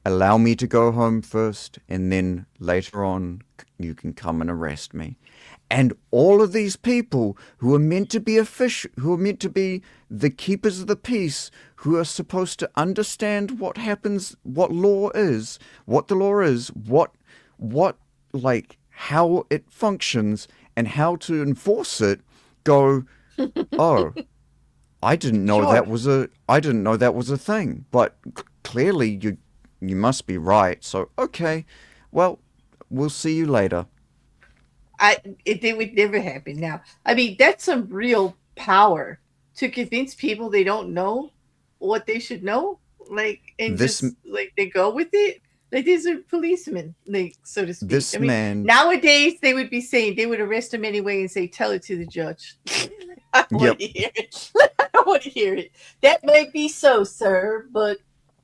Allow me to go home first, and then later on you can come and arrest me." And all of these people who are meant to be who are meant to be the keepers of the peace, who are supposed to understand what happens, what the law is, what like how it functions and how to enforce it, go, "Oh, sure. I didn't know that was a thing, but clearly you must be right. So okay, well, we'll see you later." It would never happen now. I mean, that's some real power to convince people they don't know what they should know, like, and This just like they go with it. Like these are policemen, like so to speak. I this mean, man, nowadays they would be saying they would arrest him anyway and say, "Tell it to the judge." I don't want yep, to hear it. I don't want to hear it. That may be so, sir, but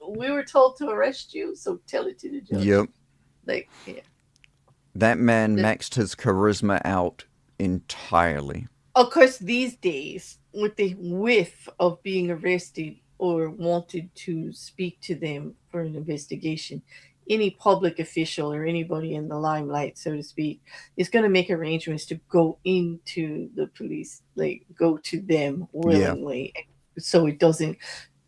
we were told to arrest you, so tell it to the judge. yep, Like, yeah. that man maxed his charisma out entirely. Of course, these days, with the whiff of being arrested or wanted to speak to them for an investigation, any public official or anybody in the limelight, so to speak, is going to make arrangements to go into the police, like go to them Yeah, willingly, so it doesn't,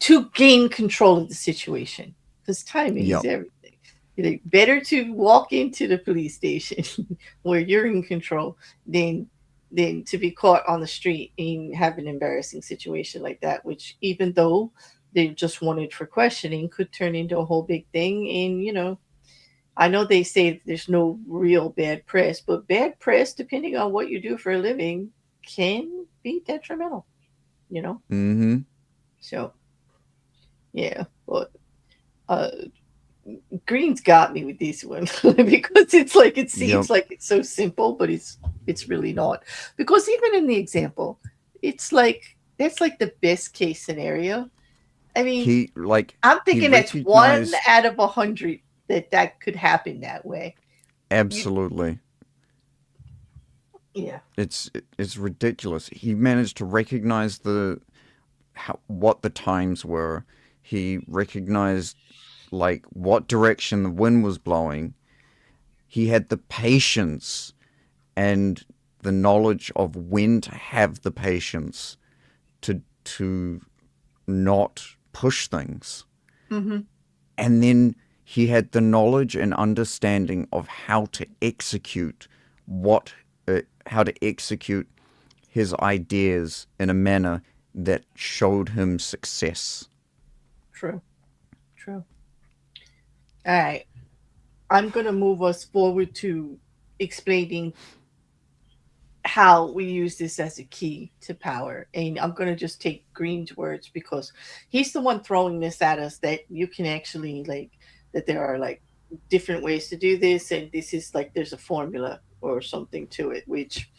to gain control of the situation. Because timing is yep, everything. Better to walk into the police station where you're in control than to be caught on the street and have an embarrassing situation like that, which even though they just wanted for questioning could turn into a whole big thing. And I know they say there's no real bad press, but bad press, depending on what you do for a living, can be detrimental, you know? mm-hmm, So yeah, but uh Green's got me with this one because it's like it yep. seems like it's so simple, but it's really not. Because even in the example, it's like that's like the best case scenario. I mean, I'm He thinking that's one recognized out of 100 that that could happen that way. You, absolutely. yeah, It's ridiculous. He managed to recognize what the times were. He recognized like what direction the wind was blowing. He had the patience and the knowledge of when to have the patience to not push things. hmm, And then he had the knowledge and understanding of how to execute what how to execute his ideas in a manner that showed him success. true, true. All right, I'm gonna move us forward to explaining how we use this as a key to power. And I'm going to just take Green's words because he's the one throwing this at us that you can actually like, that there are like different ways to do this. And this is like, there's a formula or something to it, which,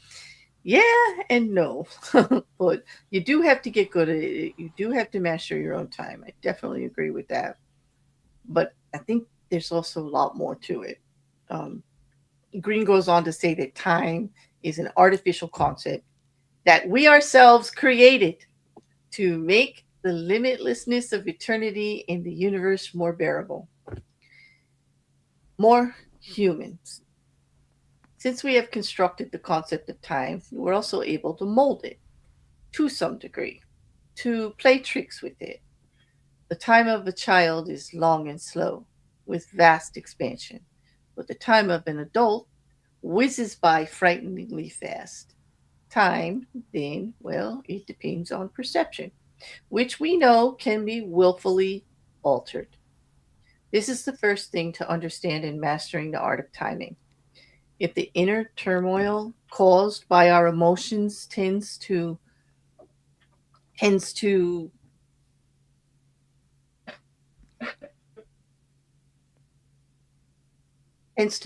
Yeah and no. But you do have to get good at it. You do have to master your own time. I definitely agree with that. But I think there's also a lot more to it. Um, Green goes on to say that time is an artificial concept that we ourselves created to make the limitlessness of eternity in the universe more bearable, more humans. Since we have constructed the concept of time, we're also able to mold it to some degree, to play tricks with it. The time of a child is long and slow, with vast expansion, but the time of an adult whizzes by frighteningly fast. Time, then, well, it depends on perception, which we know can be willfully altered. This is the first thing to understand in mastering the art of timing. If the inner turmoil caused by our emotions tends to tends to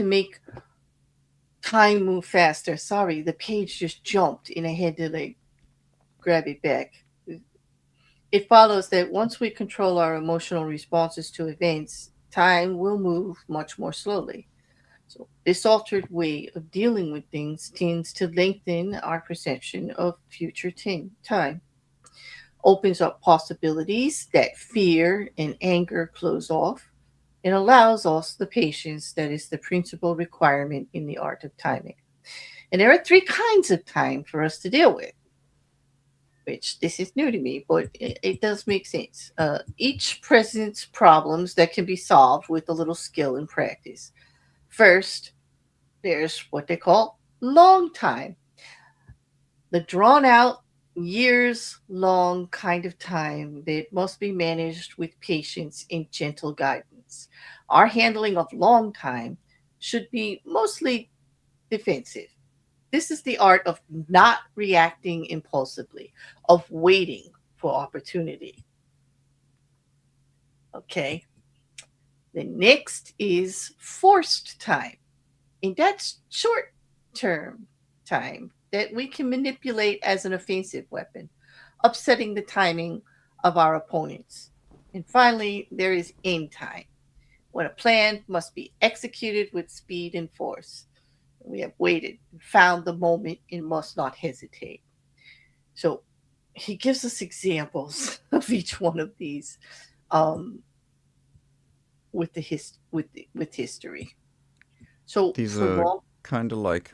make time move faster. Sorry, the page just jumped and I had to like grab it back. It follows that once we control our emotional responses to events, time will move much more slowly. So, this altered way of dealing with things tends to lengthen our perception of future time, opens up possibilities that fear and anger close off, and allows us the patience that is the principal requirement in the art of timing. And there are three kinds of time for us to deal with, which this is new to me, but it does make sense. Each presents problems that can be solved with a little skill and practice. First, there's what they call long time, the drawn out, years long kind of time that must be managed with patience and gentle guidance. Our handling of long time should be mostly defensive. This is the art of not reacting impulsively, of waiting for opportunity. Okay. The next is forced time, and that's short term time that we can manipulate as an offensive weapon, upsetting the timing of our opponents. And finally, there is end time, when a plan must be executed with speed and force. We have waited and found the moment and must not hesitate. So he gives us examples of each one of these um, with history. So These for are long, kind of like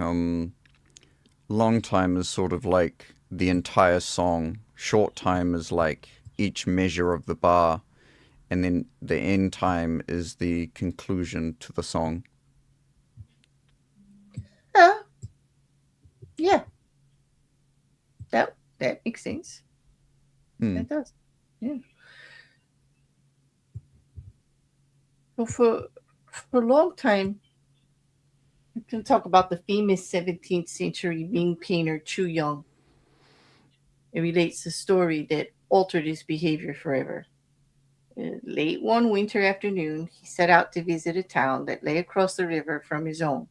long time is sort of like the entire song. Short time is like each measure of the bar, and then the end time is the conclusion to the song. uh, yeah, that makes sense. Hmm. That does. Yeah. So for a long time, we can talk about the famous 17th century Ming painter Chu Yong. It relates a story that altered his behavior forever. Late one winter afternoon, he set out to visit a town that lay across the river from his own.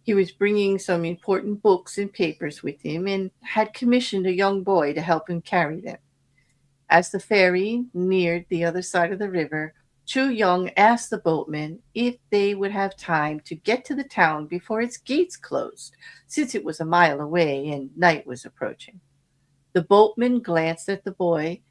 He was bringing some important books and papers with him and had commissioned a young boy to help him carry them. As the ferry neared the other side of the river, Chu Young asked the boatmen if they would have time to get to the town before its gates closed, since it was a mile away and night was approaching. The boatman glanced at the boy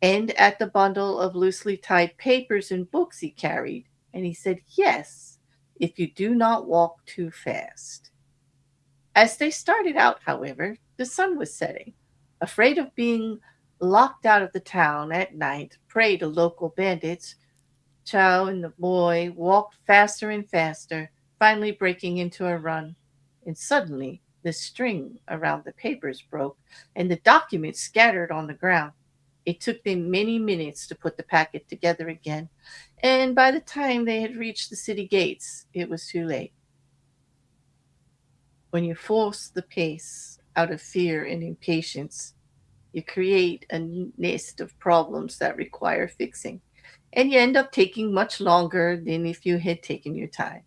and at the bundle of loosely tied papers and books he carried, and he said, "Yes, if you do not walk too fast." As they started out, however, the sun was setting. Afraid of being locked out of the town at night, prey to local bandits, Chow and the boy walked faster and faster, finally breaking into a run. And suddenly, the string around the papers broke, and the documents scattered on the ground. It took them many minutes to put the packet together again, and by the time they had reached the city gates, it was too late. When you force the pace out of fear and impatience, you create a nest of problems that require fixing, and you end up taking much longer than if you had taken your time.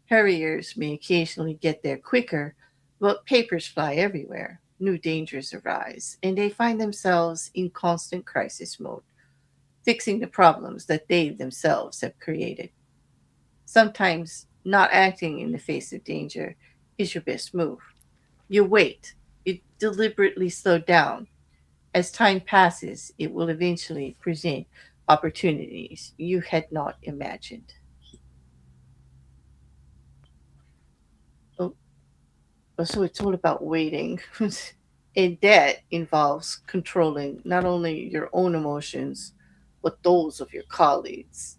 Hurriers may occasionally get there quicker, But papers fly everywhere, new dangers arise, and they find themselves in constant crisis mode, fixing the problems that they themselves have created. Sometimes not acting in the face of danger is your best move. You wait, you deliberately slow down. As time passes, it will eventually present opportunities you had not imagined. Oh, so it's all about waiting. And that involves controlling not only your own emotions, but those of your colleagues,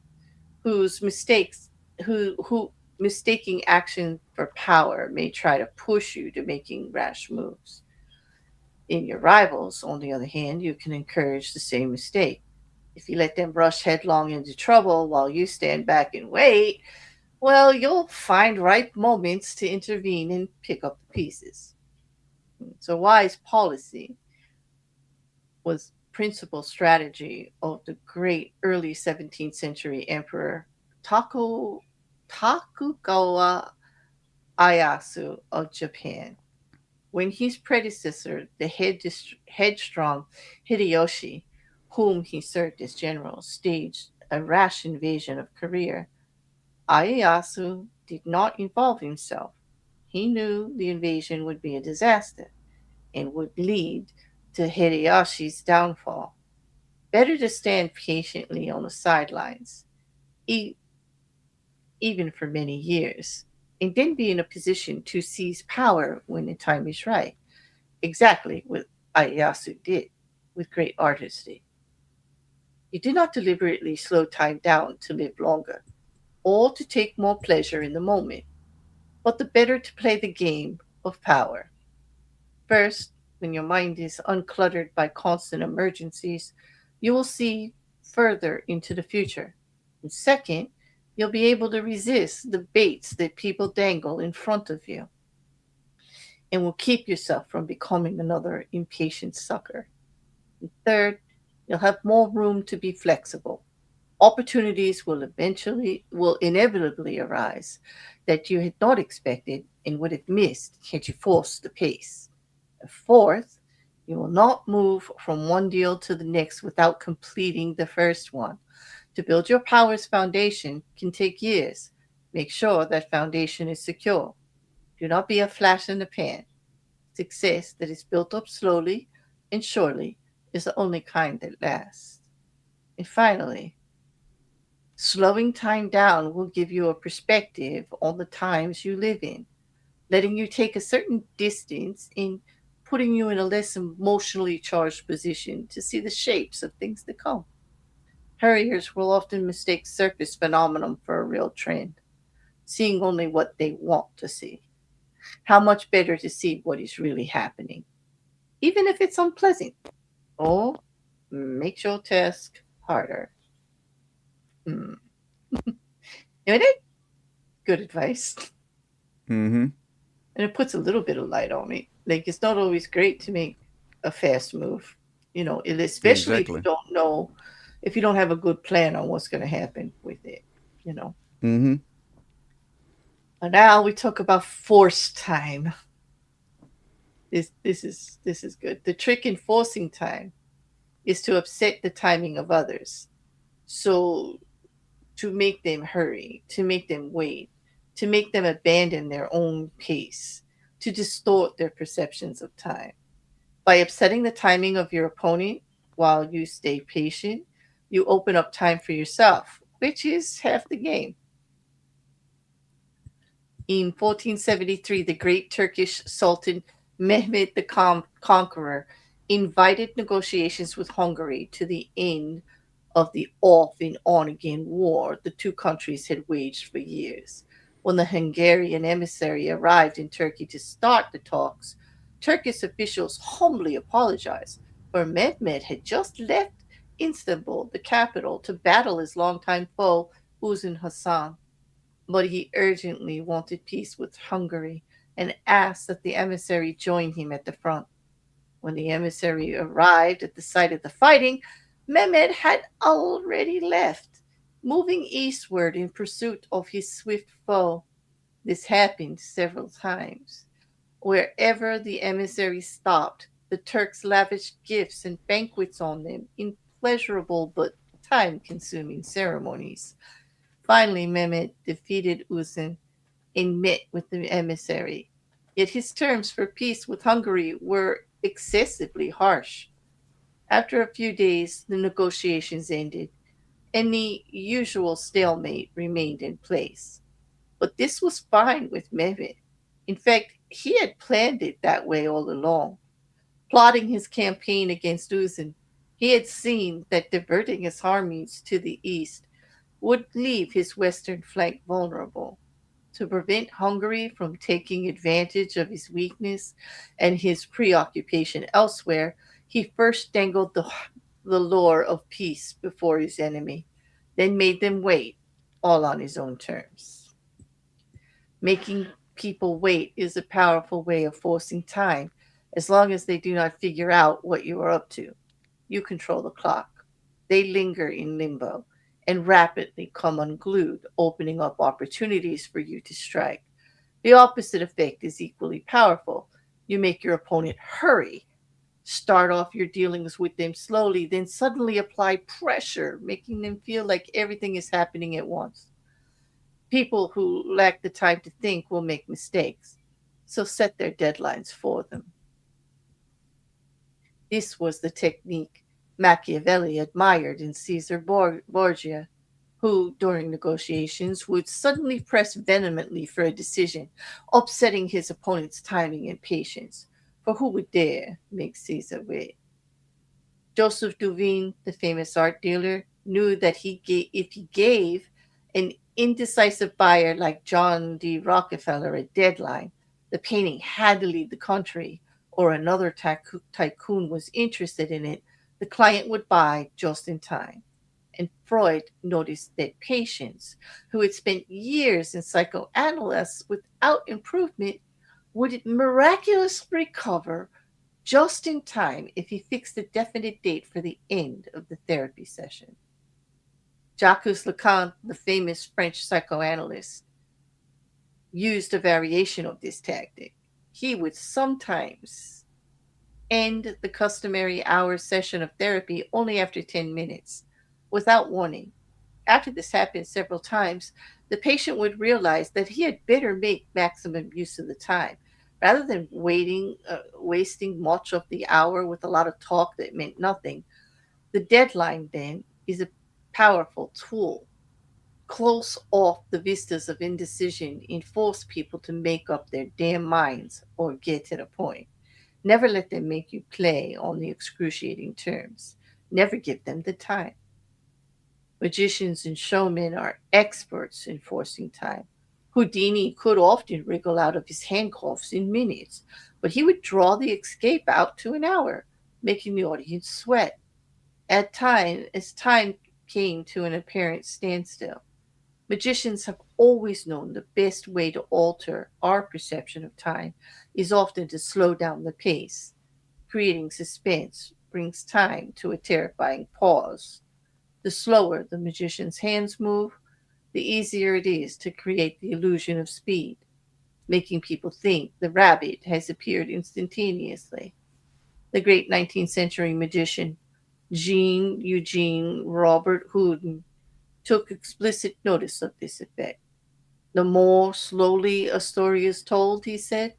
whose mistakes, who mistaking action for power may try to push you to making rash moves. In your rivals, on the other hand, you can encourage the same mistake. If you let them rush headlong into trouble while you stand back and wait, well, you'll find ripe moments to intervene and pick up the pieces. So, wise policy was principal strategy of the great early 17th century emperor Taku, Takugawa Ieyasu of Japan. When his predecessor, the headstrong Hideyoshi, whom he served as general, staged a rash invasion of Korea, Ieyasu did not involve himself. He knew the invasion would be a disaster and would lead to Hideyoshi's downfall. Better to stand patiently on the sidelines, e- even for many years, and then be in a position to seize power when the time is right. Exactly what Ieyasu did with great artistry. He did not deliberately slow time down to live longer or to take more pleasure in the moment, but the better to play the game of power. First, when your mind is uncluttered by constant emergencies, you will see further into the future. And second, you'll be able to resist the baits that people dangle in front of you and will keep yourself from becoming another impatient sucker. And third, you'll have more room to be flexible. Opportunities will inevitably arise that you had not expected and would have missed had you forced the pace. Fourth, you will not move from one deal to the next without completing the first one. To build your power's foundation can take years. Make sure that foundation is secure. Do not be a flash in the pan. Success that is built up slowly and surely is the only kind that lasts. And finally, slowing time down will give you a perspective on the times you live in, letting you take a certain distance in putting you in a less emotionally charged position to see the shapes of things to come. Hurriers will often mistake surface phenomenon for a real trend, seeing only what they want to see. How much better to see what is really happening, even if it's unpleasant, or makes your task harder. Hmm. Isn't it good advice? Mm-hmm. And it puts a little bit of light on it. Like it's not always great to make a fast move, especially if you Exactly. don't know, if you don't have a good plan on what's going to happen with it, you know. Mm-hmm. And now we talk about force time. This is good. The trick in forcing time is to upset the timing of others. So to make them hurry, to make them wait, to make them abandon their own pace, to distort their perceptions of time. By upsetting the timing of your opponent while you stay patient, you open up time for yourself, which is half the game. In 1473, the great Turkish Sultan Mehmed the Conqueror invited negotiations with Hungary to the end of the off and on again war the two countries had waged for years. When the Hungarian emissary arrived in Turkey to start the talks, Turkish officials humbly apologized, for Mehmed had just left Istanbul, the capital, to battle his longtime foe, Uzun Hassan. But he urgently wanted peace with Hungary and asked that the emissary join him at the front. When the emissary arrived at the site of the fighting, Mehmed had already left, moving eastward in pursuit of his swift foe. This happened several times. Wherever the emissaries stopped, the Turks lavished gifts and banquets on them in pleasurable but time consuming ceremonies. Finally, Mehmet defeated Uzun and met with the emissary. Yet his terms for peace with Hungary were excessively harsh. After a few days, the negotiations ended, and the usual stalemate remained in place. But this was fine with Mehmet. In fact, he had planned it that way all along. Plotting his campaign against Uzun, he had seen that diverting his armies to the east would leave his western flank vulnerable. To prevent Hungary from taking advantage of his weakness and his preoccupation elsewhere, he first dangled the lure of peace before his enemy, then made them wait, all on his own terms. Making people wait is a powerful way of forcing time, as long as they do not figure out what you are up to. You control the clock. They linger in limbo and rapidly come unglued, opening up opportunities for you to strike. The opposite effect is equally powerful. You make your opponent hurry, start off your dealings with them slowly, then suddenly apply pressure, making them feel like everything is happening at once. People who lack the time to think will make mistakes, so set their deadlines for them. This was the technique Machiavelli admired in Caesar Borgia, who, during negotiations, would suddenly press vehemently for a decision, upsetting his opponent's timing and patience. For who would dare make Caesar wait? Joseph Duveen, the famous art dealer, knew that if he gave an indecisive buyer like John D. Rockefeller a deadline, the painting had to leave the country, or another tycoon was interested in it, the client would buy just in time. And Freud noticed that patients who had spent years in psychoanalysis without improvement would miraculously recover just in time if he fixed a definite date for the end of the therapy session. Jacques Lacan, the famous French psychoanalyst, used a variation of this tactic. He would sometimes end the customary hour session of therapy only after 10 minutes, without warning. After this happened several times, the patient would realize that he had better make maximum use of the time. Rather than wasting much of the hour with a lot of talk that meant nothing, the deadline then is a powerful tool. Close off the vistas of indecision and force people to make up their damn minds or get to the point. Never let them make you play on the excruciating terms. Never give them the time. Magicians and showmen are experts in forcing time. Houdini could often wriggle out of his handcuffs in minutes, but he would draw the escape out to an hour, making the audience sweat. As time came to an apparent standstill, magicians have always known the best way to alter our perception of time is often to slow down the pace. Creating suspense brings time to a terrifying pause. The slower the magician's hands move, the easier it is to create the illusion of speed, making people think the rabbit has appeared instantaneously. The great 19th century magician Jean Eugene Robert Houdin took explicit notice of this effect. The more slowly a story is told, he said,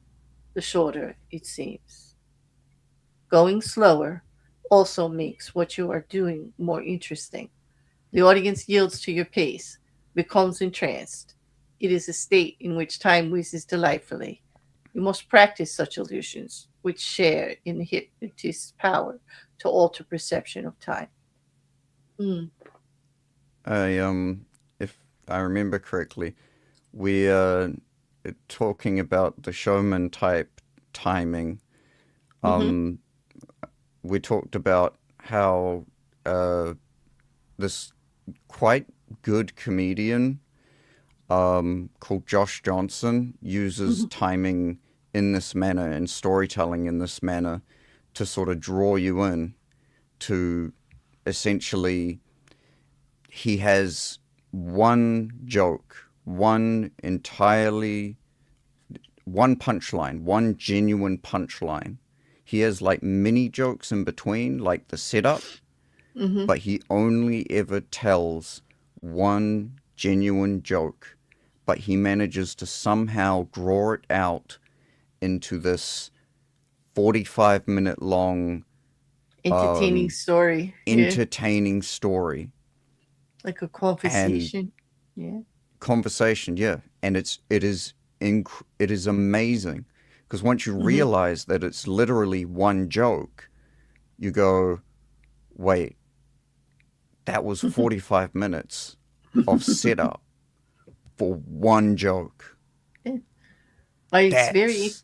the shorter it seems. Going slower also makes what you are doing more interesting. The audience yields to your pace, becomes entranced. It is a state in which time whizzes delightfully. You must practice such illusions, which share in the hypnotist's power to alter perception of time. Mm. I if I remember correctly, we are talking about the showman type timing. Hmm. Um, we talked about how this quite good comedian called Josh Johnson uses Hmm. timing in this manner and storytelling in this manner to sort of draw you in to essentially he has one joke, one entirely one punchline, one genuine punchline. He has like mini jokes in between, like the setup, Mm-hmm. but he only ever tells one genuine joke. But he manages to somehow draw it out into this 45-minute long Entertaining um, story. Yeah. entertaining story Like a and conversation. Yeah. conversation. Yeah, and it is amazing because once you Mm-hmm. realize that it's literally one joke, you go, wait, that was 45 minutes of setup for one joke. Yeah. Like That's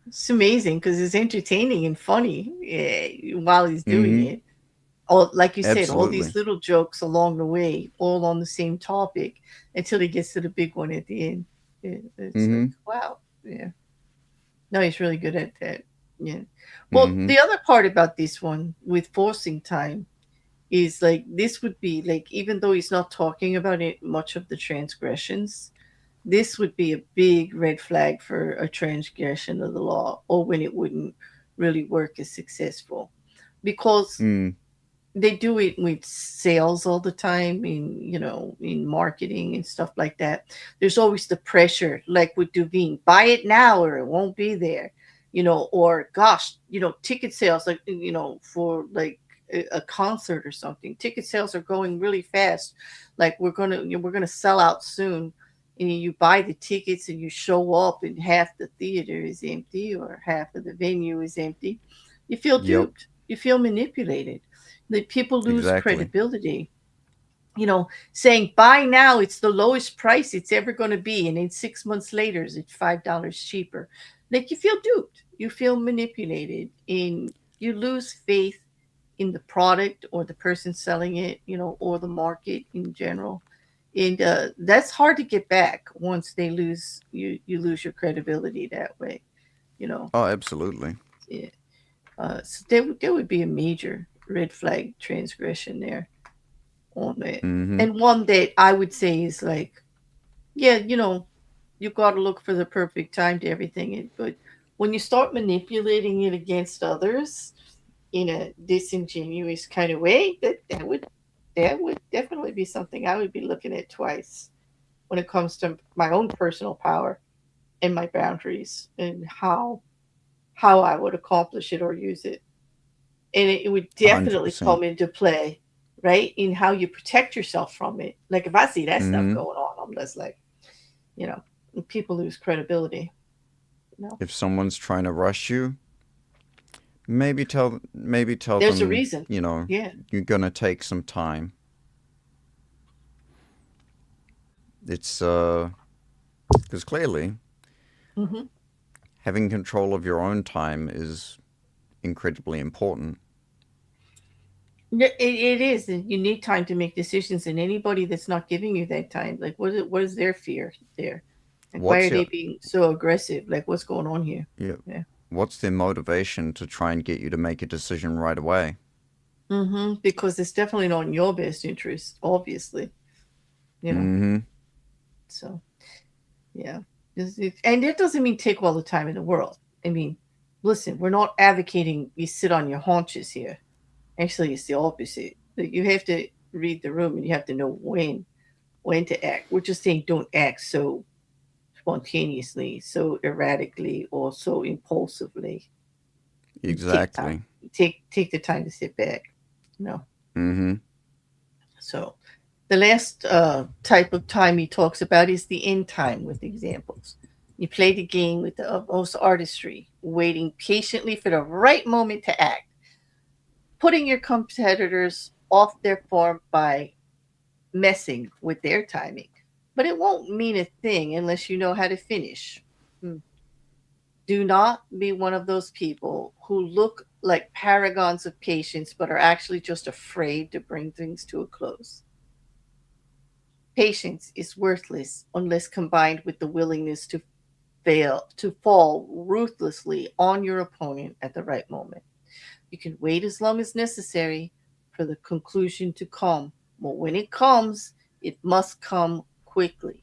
it's amazing because it's entertaining and funny while he's doing mm-hmm, it. All like you said, all these absolutely. little jokes along the way, all on the same topic, until he gets to the big one at the end. It's like, Mm-hmm, wow, yeah. No, he's really good at that. Yeah. Well, mm-hmm. the other part about this one with forcing time is like this would be like even though he's not talking about it much of the transgressions, this would be a big red flag for a transgression of the law or when it wouldn't really work as successful because Mm. they do it with sales all the time in in marketing and stuff like that. There's always the pressure, like with Duveen, buy it now or it won't be there, or gosh, ticket sales, like for like a concert or something, ticket sales are going really fast, like we're gonna sell out soon, and you buy the tickets and you show up and half the theater is empty or half of the venue is empty. You feel Yep, duped, you feel manipulated, that people lose exactly. credibility. Saying buy now, it's the lowest price it's ever going to be, and then 6 months later, it's $5 cheaper. Like you feel duped, you feel manipulated, and you lose faith in the product or the person selling it, or the market in general. And that's hard to get back once they lose you. You lose your credibility that way. You know, Oh, absolutely. yeah. So there would be a major red flag transgression there on it. Mm-hmm. And one that I would say is like, yeah, you got to look for the perfect time to everything. But when you start manipulating it against others in a disingenuous kind of way, that would definitely be something I would be looking at twice when it comes to my own personal power and my boundaries and how I would accomplish it or use it. And it would definitely 100%. come into play, right, in how you protect yourself from it. Like if I see that stuff Mm-hmm. going on, I'm just like, you know, people lose credibility. You know, If someone's trying to rush you, maybe tell there's a them, reason. Yeah. you're gonna take some time. It's because clearly Hmm. having control of your own time is incredibly important. It is, and you need time to make decisions. And anybody that's not giving you that time, like, what is their fear there? Like, why What's are your they being so aggressive? Like, what's going on here? yeah, Yeah. what's their motivation to try and get you to make a decision right away? Because it's definitely not in your best interest, obviously. You know. Mm-hmm. So yeah. And that doesn't mean take all the time in the world. I mean, listen, we're not advocating you sit on your haunches here. Actually, it's the opposite. Like, you have to read the room and you have to know when to act. We're just saying don't act so spontaneously, so erratically, or so impulsively. You take time. Exactly. Take the time to sit back. You know. Mm-hmm. So the last type of time he talks about is the end time with examples. You play the game with the utmost artistry, waiting patiently for the right moment to act, putting your competitors off their form by messing with their timing. But it won't mean a thing unless you know how to finish. Hmm. Do not be one of those people who look like paragons of patience but are actually just afraid to bring things to a close. Patience is worthless unless combined with the willingness to fall ruthlessly on your opponent at the right moment. You can wait as long as necessary for the conclusion to come, but when it comes, it must come quickly.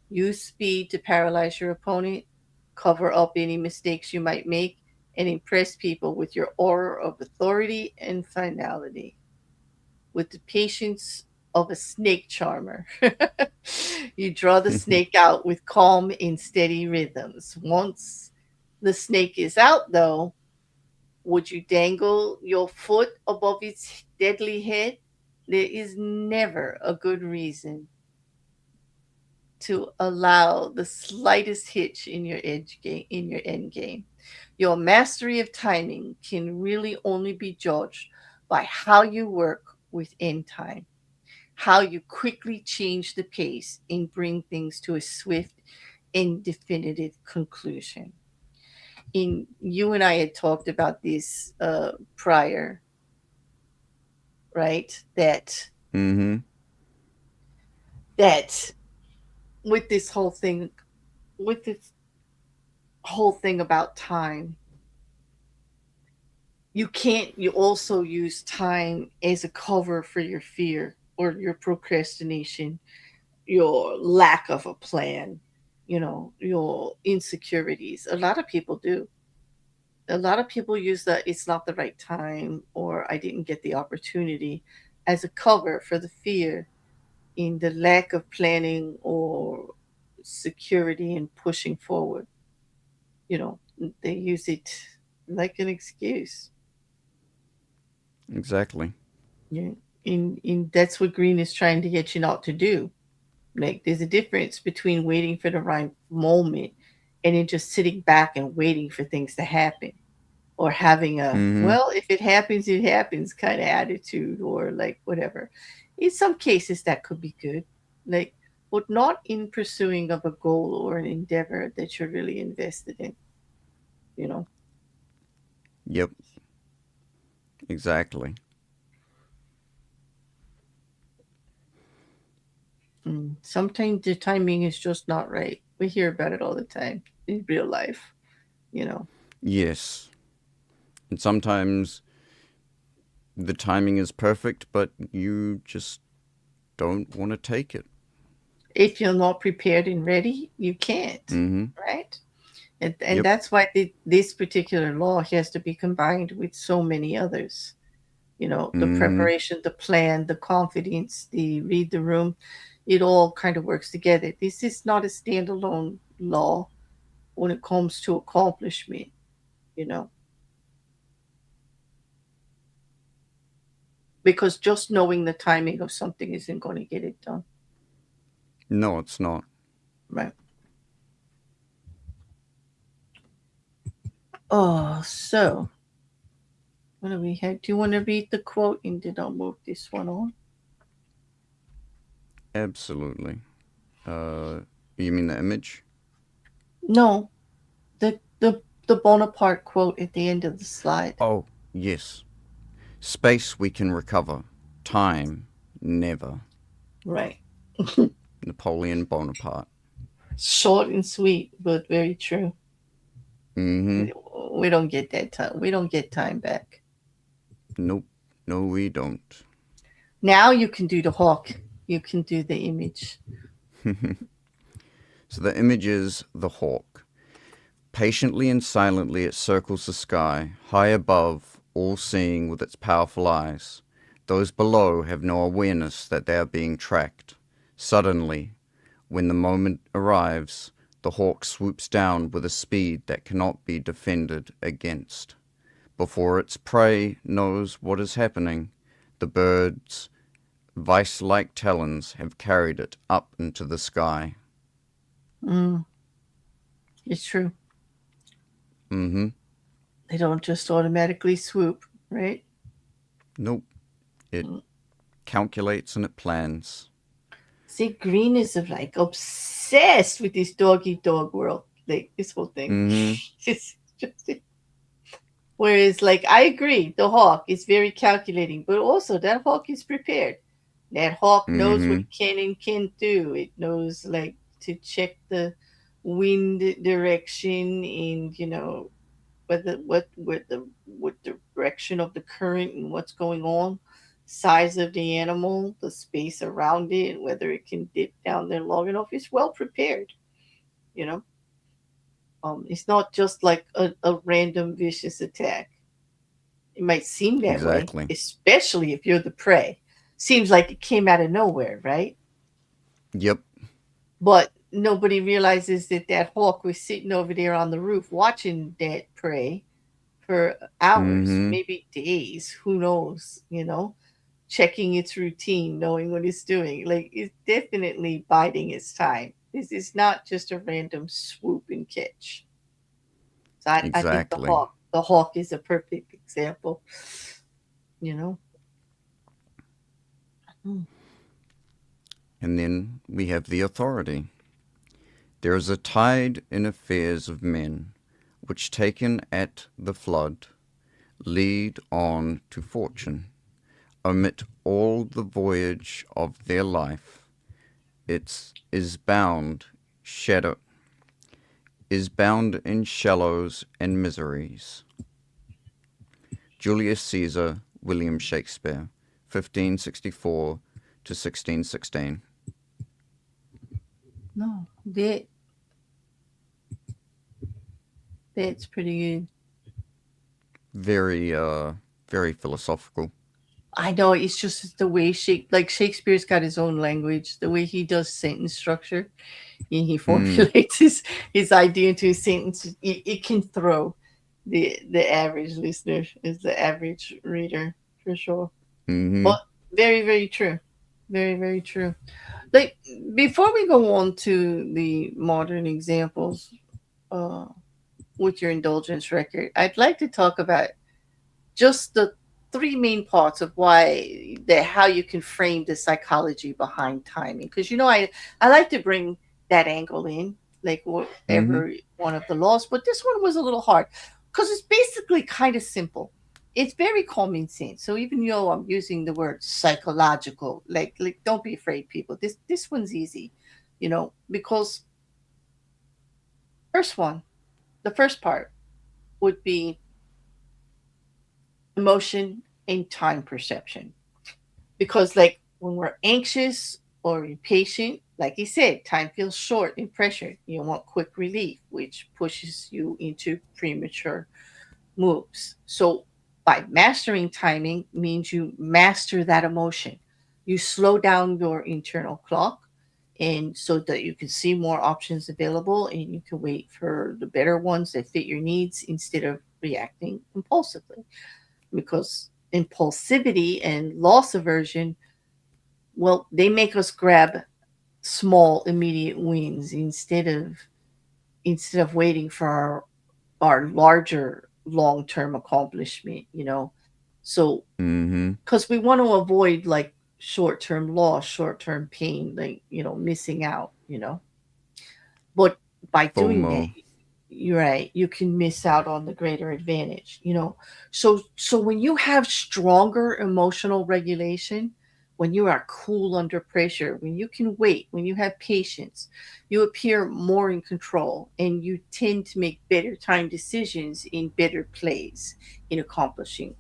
Use speed to paralyze your opponent. cover up any mistakes you might make, and impress people with your aura of authority and finality. With the patience of a snake charmer, you draw the snake out with calm and steady rhythms. Once the snake is out, though, would you dangle your foot above its deadly head? There is never a good reason to allow the slightest hitch in your edge game in your end game. Your mastery of timing can really only be judged by how you work with end time, how you quickly change the pace and bring things to a swift and definitive conclusion. In you and I had talked about this prior, right? Mm-hmm. That with this whole thing, with this whole thing about time, you can't. You also use time as a cover for your fear or your procrastination, your lack of a plan, your insecurities. A lot of people do. A lot of people use that it's not the right time or I didn't get the opportunity as a cover for the fear in the lack of planning or security and pushing forward. You know, they use it like an excuse. Exactly. Yeah. In That's what green is trying to get you not to do. Like there's a difference between waiting for the right moment and then just sitting back and waiting for things to happen, or having a Mm-hmm. well, if it happens kind of attitude, or like whatever. In some cases that could be good, like, but not in pursuing of a goal or an endeavor that you're really invested in, you know. Yep. Exactly. Sometimes the timing is just not right. We hear about it all the time in real life, you know. Yes. And sometimes the timing is perfect, but you just don't want to take it. If you're not prepared and ready, you can't, Mm-hmm. right? And Yep. that's why this particular law has to be combined with so many others. The Mm-hmm. preparation, the plan, the confidence, the read the room, it all kind of works together. This is not a standalone law when it comes to accomplishment, you know, because just knowing the timing of something isn't going to get it done, No, it's not. right? Oh, so what do we have? Do you want to read the quote and then I'll move this one on? Absolutely. Uh, you mean the image? No, the the the Bonaparte quote at the end of the slide. Oh, yes. Space we can recover. Time, never. Right. Napoleon Bonaparte. Short and sweet, but very true. Mm-hmm. We don't get that time. We don't get time back. Nope. No, we don't. Now you can do the hawk. You can do the image. So the image is the hawk. Patiently and silently it circles the sky, high above, all seeing with its powerful eyes. Those below have no awareness that they are being tracked. Suddenly, when the moment arrives, the hawk swoops down with a speed that cannot be defended against. Before its prey knows what is happening, the bird's vice-like talons have carried it up into the sky. Mm, it's true. Mm-hmm. They don't just automatically swoop, right? Nope. It Mm. calculates and it plans. See, Green is like obsessed with this dog eat dog world. Like this whole thing. Mm-hmm. It's just whereas, like, I agree, the hawk is very calculating, but also that hawk is prepared. That hawk knows what Mm-hmm. it can and can't do. It knows, like, to check the wind direction and whether what direction of the current and what's going on, size of the animal, the space around it, whether it can dip down there long enough. It's well prepared, you know. It's not just like a random vicious attack. It might seem that way, Exactly. especially if you're the prey. Seems like it came out of nowhere, right? Yep. But nobody realizes that that hawk was sitting over there on the roof watching that prey for hours, Mm-hmm. maybe days, who knows, checking its routine, knowing what it's doing. Like, it's definitely biding its time. This is not just a random swoop and catch. So I think Exactly. the hawk is a perfect example, you know. Mm. And then we have the authority. There is a tide in affairs of men, which taken at the flood, lead on to fortune, omit all the voyage of their life. It shadow is bound in shallows and miseries. Julius Caesar, William Shakespeare, 1564 to 1616. No, that's pretty good. Very, very philosophical. I know it's just the way Shakespeare's got his own language, the way he does sentence structure, and he Mm, formulates his idea into a sentence. It can throw the average listener, is the average reader for sure. mm-hmm. But very very true, very very true. Like, before we go on to the modern examples, uh, with your indulgence record, I'd like to talk about just the three main parts of why that how you can frame the psychology behind timing, because I like to bring that angle in, like Mm-hmm. whatever one of the laws, but this one was a little hard because it's basically kind of simple. It's very common sense. So even though I'm using the word psychological, like don't be afraid, people. This one's easy, because first one, the first part would be emotion and time perception. Because, like, when we're anxious or impatient, like you said, time feels short and pressured. You want quick relief, which pushes you into premature moves. So by mastering timing means you master that emotion. You slow down your internal clock, and so that you can see more options available and you can wait for the better ones that fit your needs instead of reacting impulsively. Because impulsivity and loss aversion, well, they make us grab small immediate wins instead of waiting for our larger long-term accomplishment. So Mm-hmm. because we want to avoid like short-term loss, short-term pain, like missing out. But by doing that, FOMO. you're right, you can miss out on the greater advantage. So when you have stronger emotional regulation, when you are cool under pressure, when you can wait, when you have patience, you appear more in control and you tend to make better time decisions in better plays in accomplishing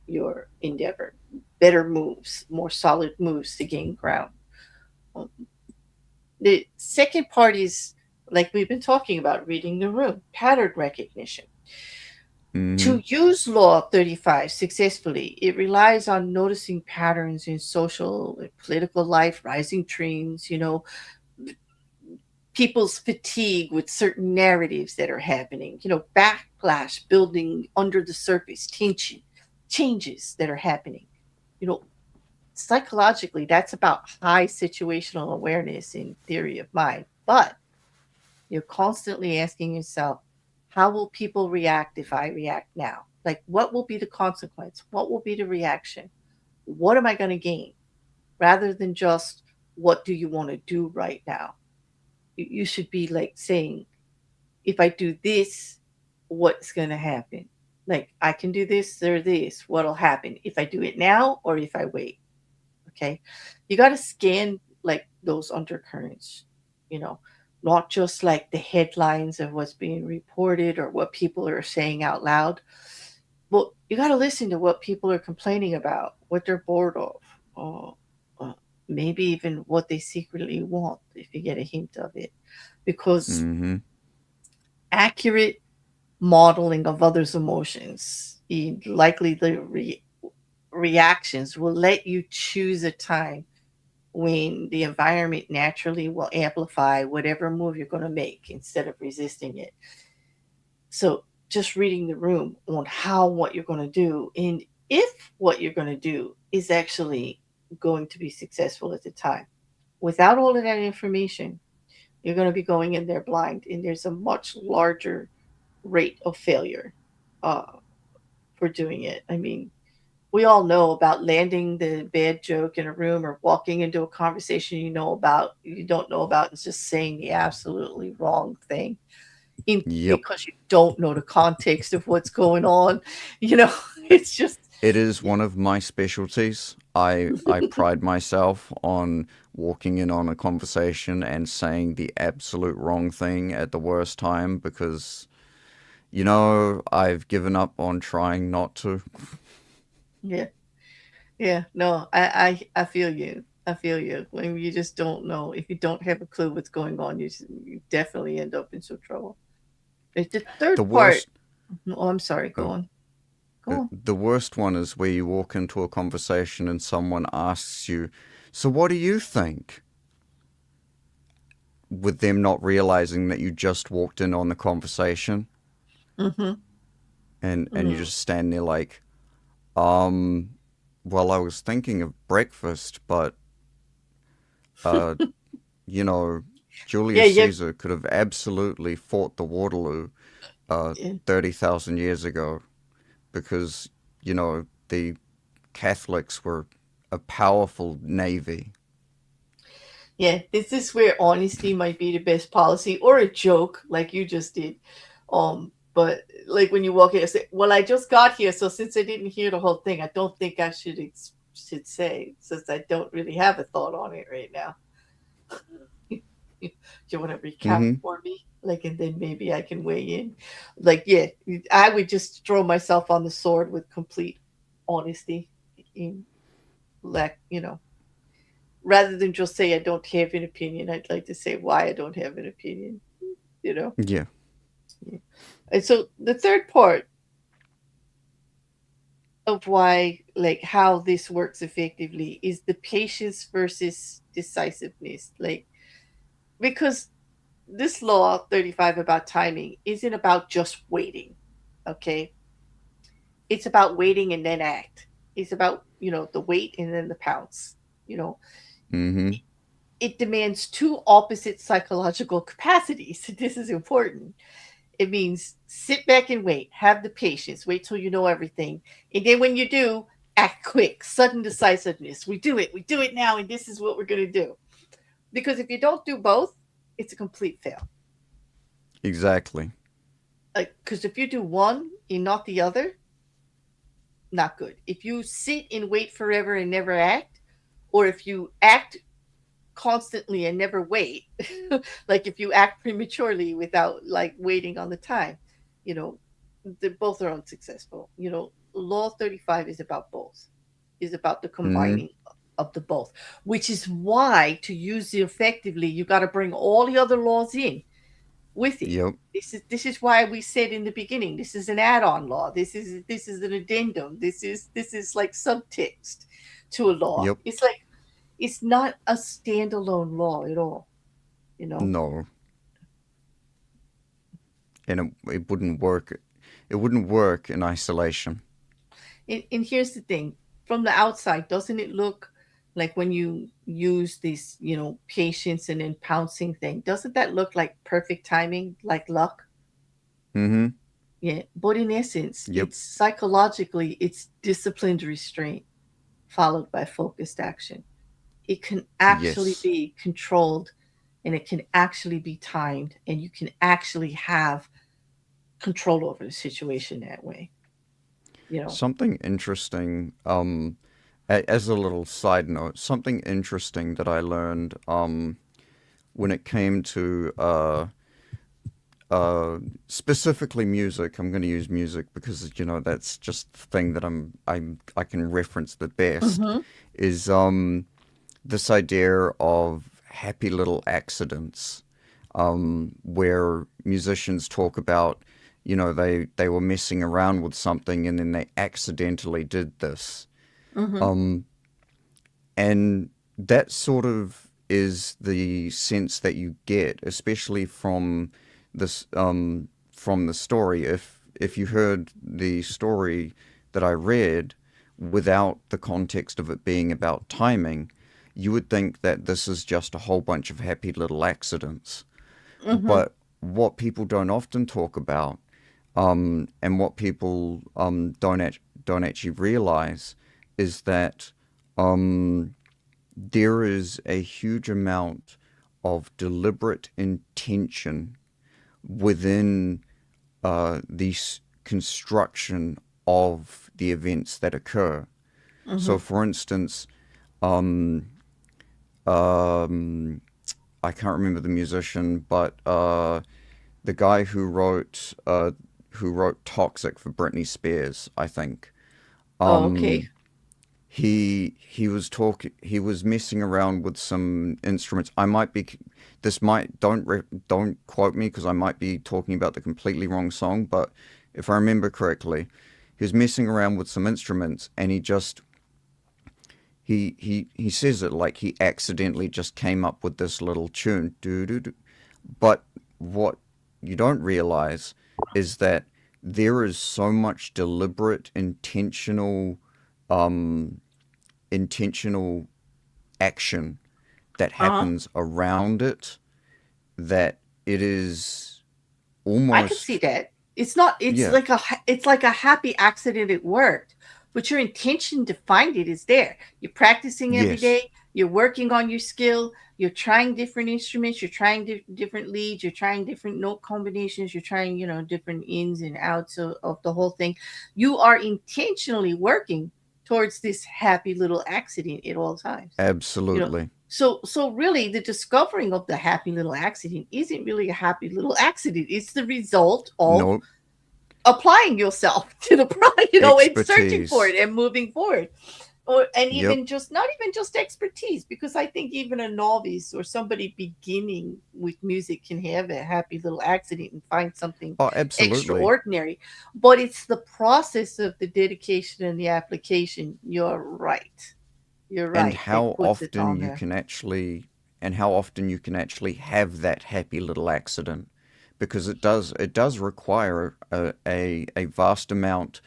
your endeavor, better moves, more solid moves to gain ground. Um, The second part is, like we've been talking about, reading the room, pattern recognition. Mm-hmm. To use Law 35 successfully, it relies on noticing patterns in social and political life, rising trends, people's fatigue with certain narratives that are happening, backlash building under the surface, tension, changes that are happening. You know, Psychologically, that's about high situational awareness in theory of mind. But you're constantly asking yourself, how will people react if I react now? Like, what will be the consequence? What will be the reaction? What am I going to gain? Rather than just, what do you want to do right now? You should be like saying, if I do this, what's going to happen? Like, I can do this or this. What'll happen if I do it now or if I wait? Okay. You got to scan like those undercurrents, you know, not just like the headlines of what's being reported or what people are saying out loud, but you got to listen to what people are complaining about, what they're bored of, or maybe even what they secretly want if you get a hint of it. Because Mm-hmm. accurate modeling of others' emotions. Likely the reactions will let you choose a time when the environment naturally will amplify whatever move you're going to make instead of resisting it. So just reading the room on how what you're going to do and if what you're going to do is actually going to be successful at the time. Without all of that information, you're going to be going in there blind, and there's a much larger rate of failure uh, for doing it. I mean, we all know about landing the bad joke in a room or walking into a conversation you don't know about and just saying the absolutely wrong thing Yep. because you don't know the context of what's going on. You know, it's just It is one of my specialties. I pride myself on walking in on a conversation and saying the absolute wrong thing at the worst time because, I've given up on trying not to. yeah, yeah. No, I feel you. I feel you. When you just don't know, if you don't have a clue what's going on, you definitely end up in some trouble. It's the The third part. worst Oh, I'm sorry. Go uh, on. Go on. the worst one is where you walk into a conversation and someone asks you, "So what do you think?" with them not realizing that you just walked in on the conversation Mm-hmm. and you Mm. just stand there like, um well, I was thinking of breakfast, but uh you know, Yeah, Julius yeah, Caesar could have absolutely fought the Waterloo yeah. 30,000 years ago because, the Catholics were a powerful navy. Yeah, this is where honesty might be the best policy, or a joke like you just did. But like when you walk in and say, "Well, I just got here, so since I didn't hear the whole thing, I don't think I should say, since I don't really have a thought on it right now." Do you want to recap Mm-hmm. for me? Like, and then maybe I can weigh in. Like, yeah, I would just throw myself on the sword with complete honesty. In, like, rather than just say I don't have an opinion, I'd like to say why I don't have an opinion, you know? Yeah. Yeah. And so the third part of why, like, how this works effectively is the patience versus decisiveness. Like, because this law 35 about timing isn't about just waiting, okay? It's about waiting and then act. It's about, the wait and then the pounce, you know? Mm-hmm. It demands two opposite psychological capacities. This is important. It means sit back and wait, have the patience, wait till you know everything. And then when you do, act quick, sudden decisiveness. We do it now, and this is what we're going to do. Because if you don't do both, it's a complete fail. Exactly. Because if you do one and not the other, not good. If you sit and wait forever and never act, or if you act constantly and never wait, like if you act prematurely without like waiting on the time, you know both are unsuccessful. Law 35 is about both, is about the Mm-hmm. combining of the both, which is why to use it effectively you got to bring all the other laws in with it. Yep. This is why we said in the beginning, this is an add-on law, this is an addendum, this is like subtext to a law. Yep. It's like it's not a standalone law at all, you know. No. And it wouldn't work. It wouldn't work in isolation. And here's the thing, from the outside, doesn't it look like when you use this, patience and then pouncing thing, doesn't that look like perfect timing, like luck? Mm-hmm. Yeah, but in essence, Yep. it's psychologically, it's disciplined restraint followed by focused action. It can actually Yes. be controlled, and it can actually be timed, and you can actually have control over the situation that way, you know. Something interesting, as a little side note, something interesting that I learned when it came to specifically music. I'm going to use music because that's just the thing that I can reference the best. Mm-hmm. Is this idea of happy little accidents. where musicians talk about, they were messing around with something and then they accidentally did this. Mm-hmm. Um, and that sort of is the sense that you get, especially from the story. If you heard the story that I read without the context of it being about timing, you would think that this is just a whole bunch of happy little accidents. Mm-hmm. But what people don't often talk about, and what people don't actually realize, is that um, there is a huge amount of deliberate intention within the construction of the events that occur. Mm-hmm. So, for instance, um, um, I can't remember the musician, but the guy who wrote "Toxic" for Britney Spears, I think. Oh, okay. Um, he was messing around with some instruments. I might be this might don't quote me because I might be talking about the completely wrong song, but if I remember correctly, he was messing around with some instruments and he says it like he accidentally just came up with this little tune. Do do do. But what you don't realize is that there is so much deliberate, um, intentional action that Uh-huh. happens around it, that it is I could see almost, that. It's not. It's yeah, like it's like a happy accident it worked, but your intention to find it is there. You're practicing every yes, day. You're working on your skill. You're trying different instruments. You're trying different leads. You're trying different note combinations. You're trying, different ins and outs of the whole thing. You are intentionally working towards this happy little accident at all times. You know, absolutely. so really the discovering of the happy little accident isn't really a happy little accident. It's the result of No applying yourself to the product, and searching for expertise. it and moving forward. Or and Yep. even just not even just expertise, because I think even a novice or somebody beginning with music can have a happy little accident and find something Oh, absolutely. extraordinary. But it's the process of the dedication and the application. You're right. You're And right. That how puts it often on you there. can actually and how often you can actually have that happy little accident, because it does require a vast amount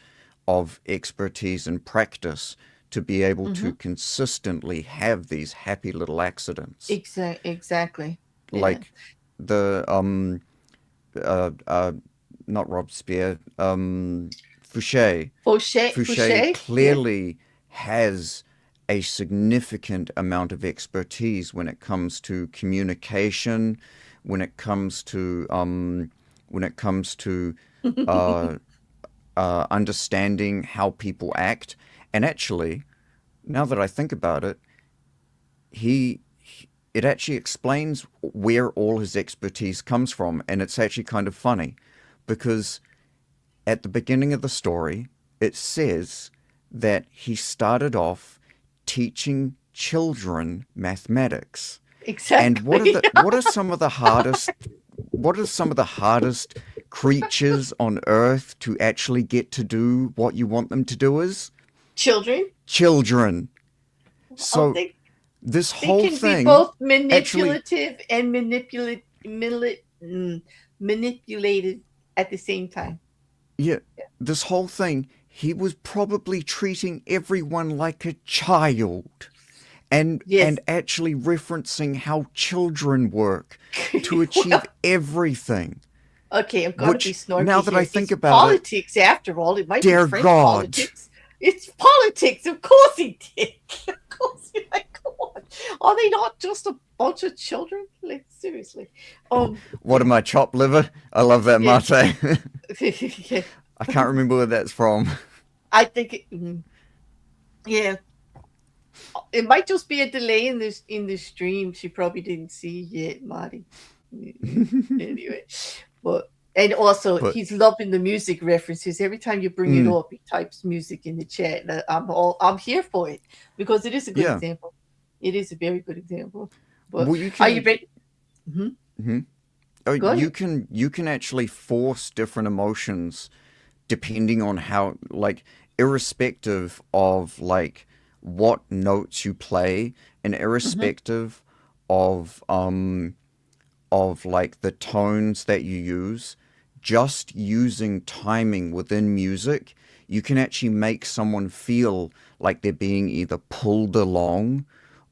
of expertise and practice to be able Mm-hmm. to consistently have these happy little accidents, Exactly. Yeah. like the uh, uh not Robespierre, Fouché. Fouché Fauché. Yeah. clearly has a significant amount of expertise when it comes to communication, when it comes to uh, understanding how people act. And actually, now that I think about it, he it actually explains where all his expertise comes from, and it's actually kind of funny because at the beginning of the story, it says that he started off teaching children mathematics. And Exactly. what are some of the hardest creatures on earth to actually get to do what you want them to do is? Children. Children. Oh, So this they whole can be thing both actually, manipulative and manipulated at the same time. yeah, this whole thing, he was probably treating everyone like a child. And Yes. actually referencing how children work to achieve Well, everything. okay, I'm gonna be Which, now snarky that I here. think It's about it, politics after all. It might be dear French God, politics. It's politics. Of course he did. Of course, like, come on. Are they not just a bunch of children? Like, seriously. what Yeah, am I, chopped liver? I love that yeah, mate. yeah. I can't remember where that's from. I think, yeah, it might just be a delay in the stream. She probably didn't see yet, Marty. Anyway, but and also But he's loving the music references. Every time you bring it mm, up, he types music in the chat. I'm here for it because it is a good yeah, example. It is a very good example. But well, you are you can. ready? Hmm. Mhm. Oh, Go ahead. you can actually force different emotions depending on how, like, irrespective of like what notes you play, and Hmm. irrespective of like the tones that you use, just using timing within music, you can actually make someone feel like they're being either pulled along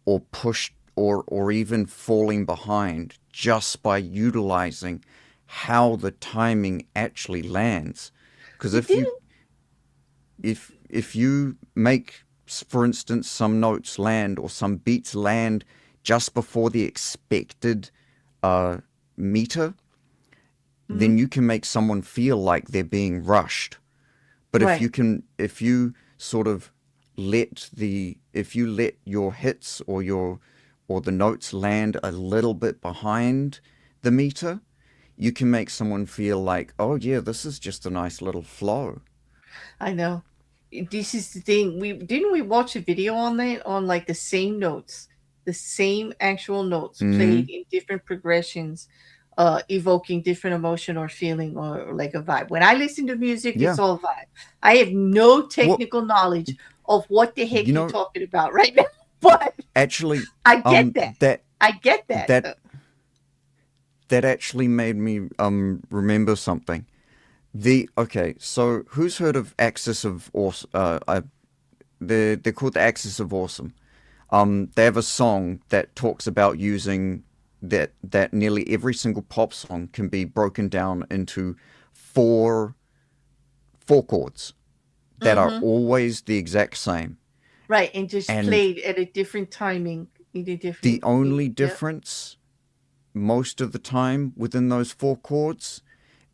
or pushed or even falling behind just by utilizing how the timing actually lands. Because It didn't. if you make, for instance, some notes land or some beats land just before the expected uh, meter, Hmm. then you can make someone feel like they're being rushed. But Right. if you sort of if you let your hits or the notes land a little bit behind the meter, you can make someone feel like, oh yeah, this is just a nice little flow. I know. This is the thing. We watch a video on that, on like the same actual notes Mm-hmm. played in different progressions, evoking different emotion or feeling, or like a vibe. When I listen to music, it's Yeah. all vibe. I have no Well, technical knowledge of what the heck you you're know, talking about right now, but actually, I get that. that I get that. that that actually made me remember something. The Okay, so who's heard of Axis of Awesome? They're called the Axis of Awesome. They have a song that talks about using that nearly every single pop song can be broken down into four four chords that are Hmm. always the exact same. Right, and just And played at a different timing, in a the different. only Yeah. difference most of the time within those four chords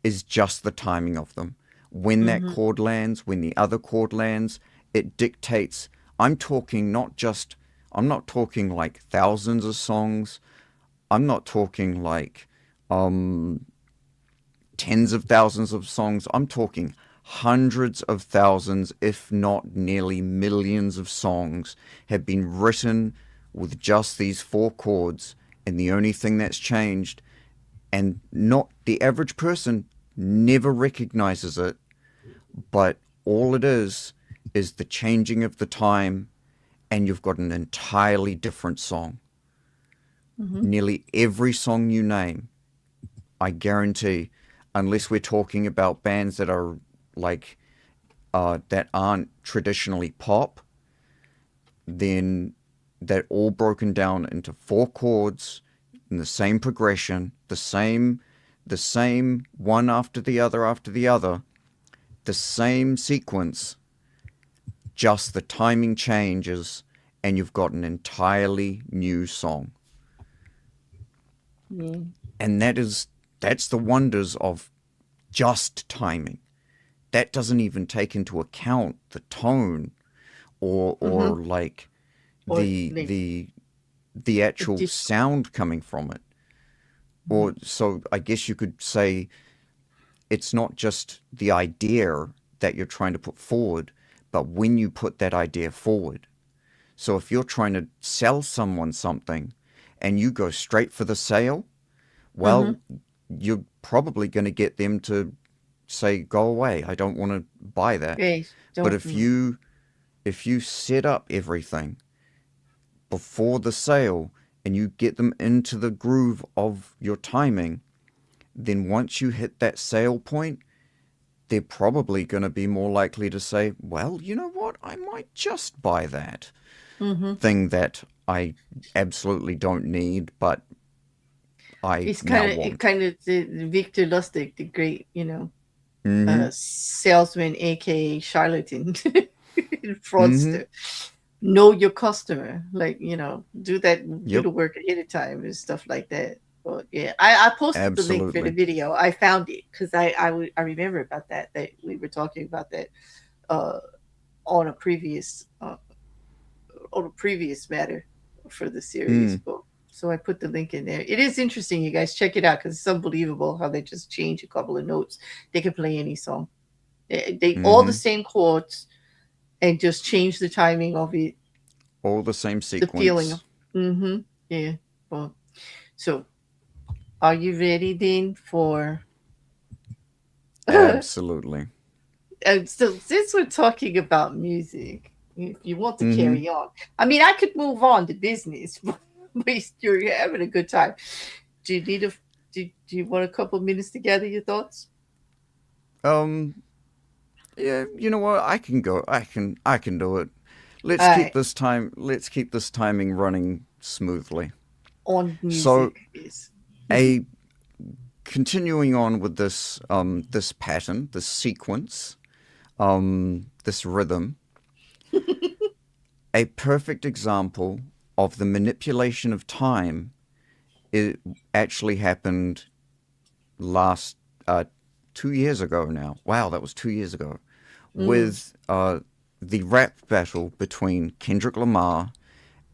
is just the timing of them. When that Hmm. chord lands, when the other chord lands, it dictates. I'm talking not just, I'm not talking like thousands of songs. I'm not talking like um, tens of thousands of songs. I'm talking hundreds of thousands, if not nearly millions of songs have been written with just these four chords. And the only thing that's changed, and not the average person never recognizes it, but all it is the changing of the time, and you've got an entirely different song. Hmm. Nearly every song you name, I guarantee, unless we're talking about bands that are like that aren't traditionally pop, then they're all broken down into four chords in the same progression, the same one after the other, the same sequence, just the timing changes, and you've got an entirely new song. Yeah. And that's the wonders of just timing. That doesn't even take into account the tone Hmm. or like Or the like the the a actual diff. sound coming from it. Mhm. Or so I guess you could say it's not just the idea that you're trying to put forward, but when you put that idea forward. So if you're trying to sell someone something and you go straight for the sale, well, Mhm. you're probably going to get them to say, "Go away. I don't want to buy that." Yes. But Don't. if you set up everything before the sale and you get them into the groove of your timing, then once you hit that sale point, they're probably going to be more likely to say, "Well, you know what? I might just buy that Mhm. thing that I absolutely don't need, but I It's now it want." kind of the Victor Lustig, the great, Mm-hmm. salesman, aka charlatan, Mm-hmm. fraudster. Know your customer, like do Yep. the work ahead of time and stuff like that. But yeah, I posted the link for the Absolutely. video. I found it because I remember about that we were talking about that uh on a previous matter for the series Mm. book. So I put the link in there. It is interesting, you guys check it out because it's unbelievable how they just change a couple of notes. They can play any song. They all the Mm-hmm. same chords and just change the timing of it, All the same the feeling of. sequence. Mm-hmm. Yeah. Well, so Are you ready then for? Absolutely. So since we're talking about music, if you want to Mm-hmm. carry on, I mean, I could move on to business, but you're having a good time. Do you need a? Do you want a couple minutes to gather your thoughts? Um. Yeah. You know what? I can go. I can do it. All right, Let's keep this timing running smoothly. on So, music is. a continuing on with this pattern, this sequence, this rhythm, a perfect example of the manipulation of time. It actually happened last 2 years ago now. Wow, that was 2 years ago. Mm, With the rap battle between Kendrick Lamar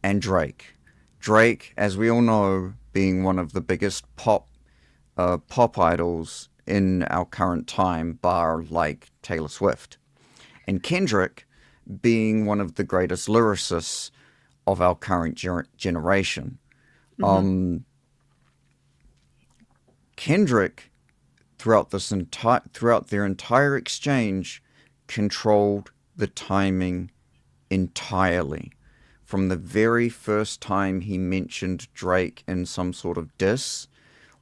and Drake. Drake, as we all know, being one of the biggest pop idols in our current time, bar like Taylor Swift, and Kendrick being one of the greatest lyricists of our current generation. mm-hmm. Kendrick, throughout their entire exchange, controlled the timing entirely. From the very first time he mentioned Drake in some sort of diss,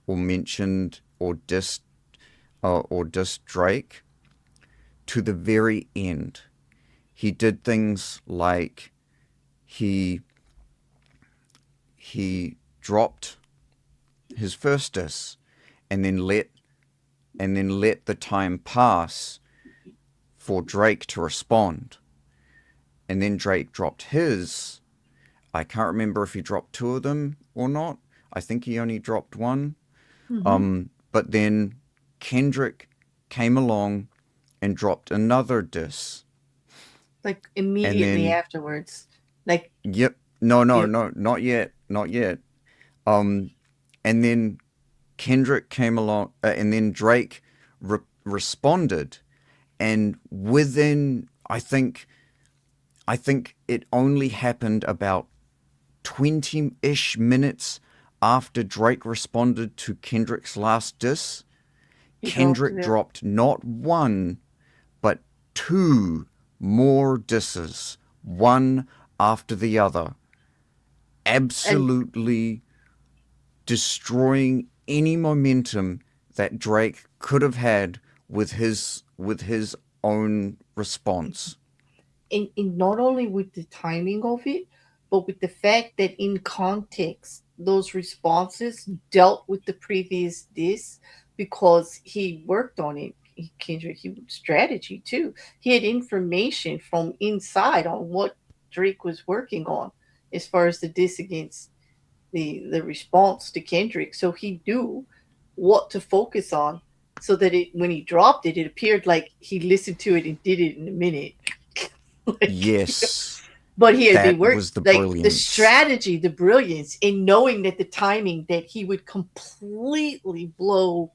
or mentioned or dissed Drake, to the very end, he did things like he he dropped his first diss, and then let the time pass for Drake to respond. And then Drake dropped his. I can't remember if he dropped two of them or not. I think he only dropped one. Mm-hmm. But then Kendrick came along and dropped another diss. Like And immediately then, afterwards, like yep, no, no, yep, no, not yet, not yet. Um, and then Kendrick came along, and then Drake responded, and within, I think it only happened about 20-ish minutes after Drake responded to Kendrick's last diss. he dropped Kendrick it. dropped not one, but two more disses, one after the other, And absolutely destroying any momentum that Drake could have had with his own response. in not only with the timing of it, but with the fact that in context, those responses dealt with the previous diss because he worked on it. Kendrick, he strategy too. He had information from inside on what Drake was working on as far as the diss against the response to Kendrick. So he knew what to focus on so that it when he dropped it, it appeared like he listened to it and did it in a minute. like Yes, but he had been that work was the like the brilliance. strategy, the brilliance in knowing that the timing that he would completely blow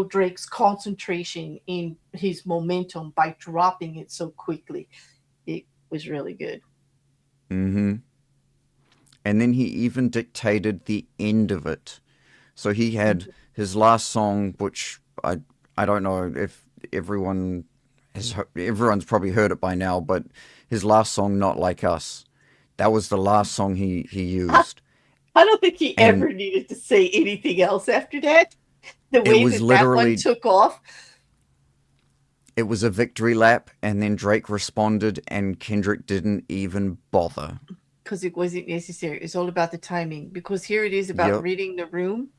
Drake's concentration in his momentum by dropping it so quickly. It was really good. Mm-hmm. And then he even dictated the end of it. So he had his last song, which I don't know if everyone's probably heard it by now, but his last song, "Not Like Us," that was the last song he I, used, I don't think he and ever needed to say anything else after that. The it way was that that one literally took off, it was a victory lap, and then Drake responded, and Kendrick didn't even bother. because it wasn't necessary. It's all about the timing. Because here it is about Yep. reading the room.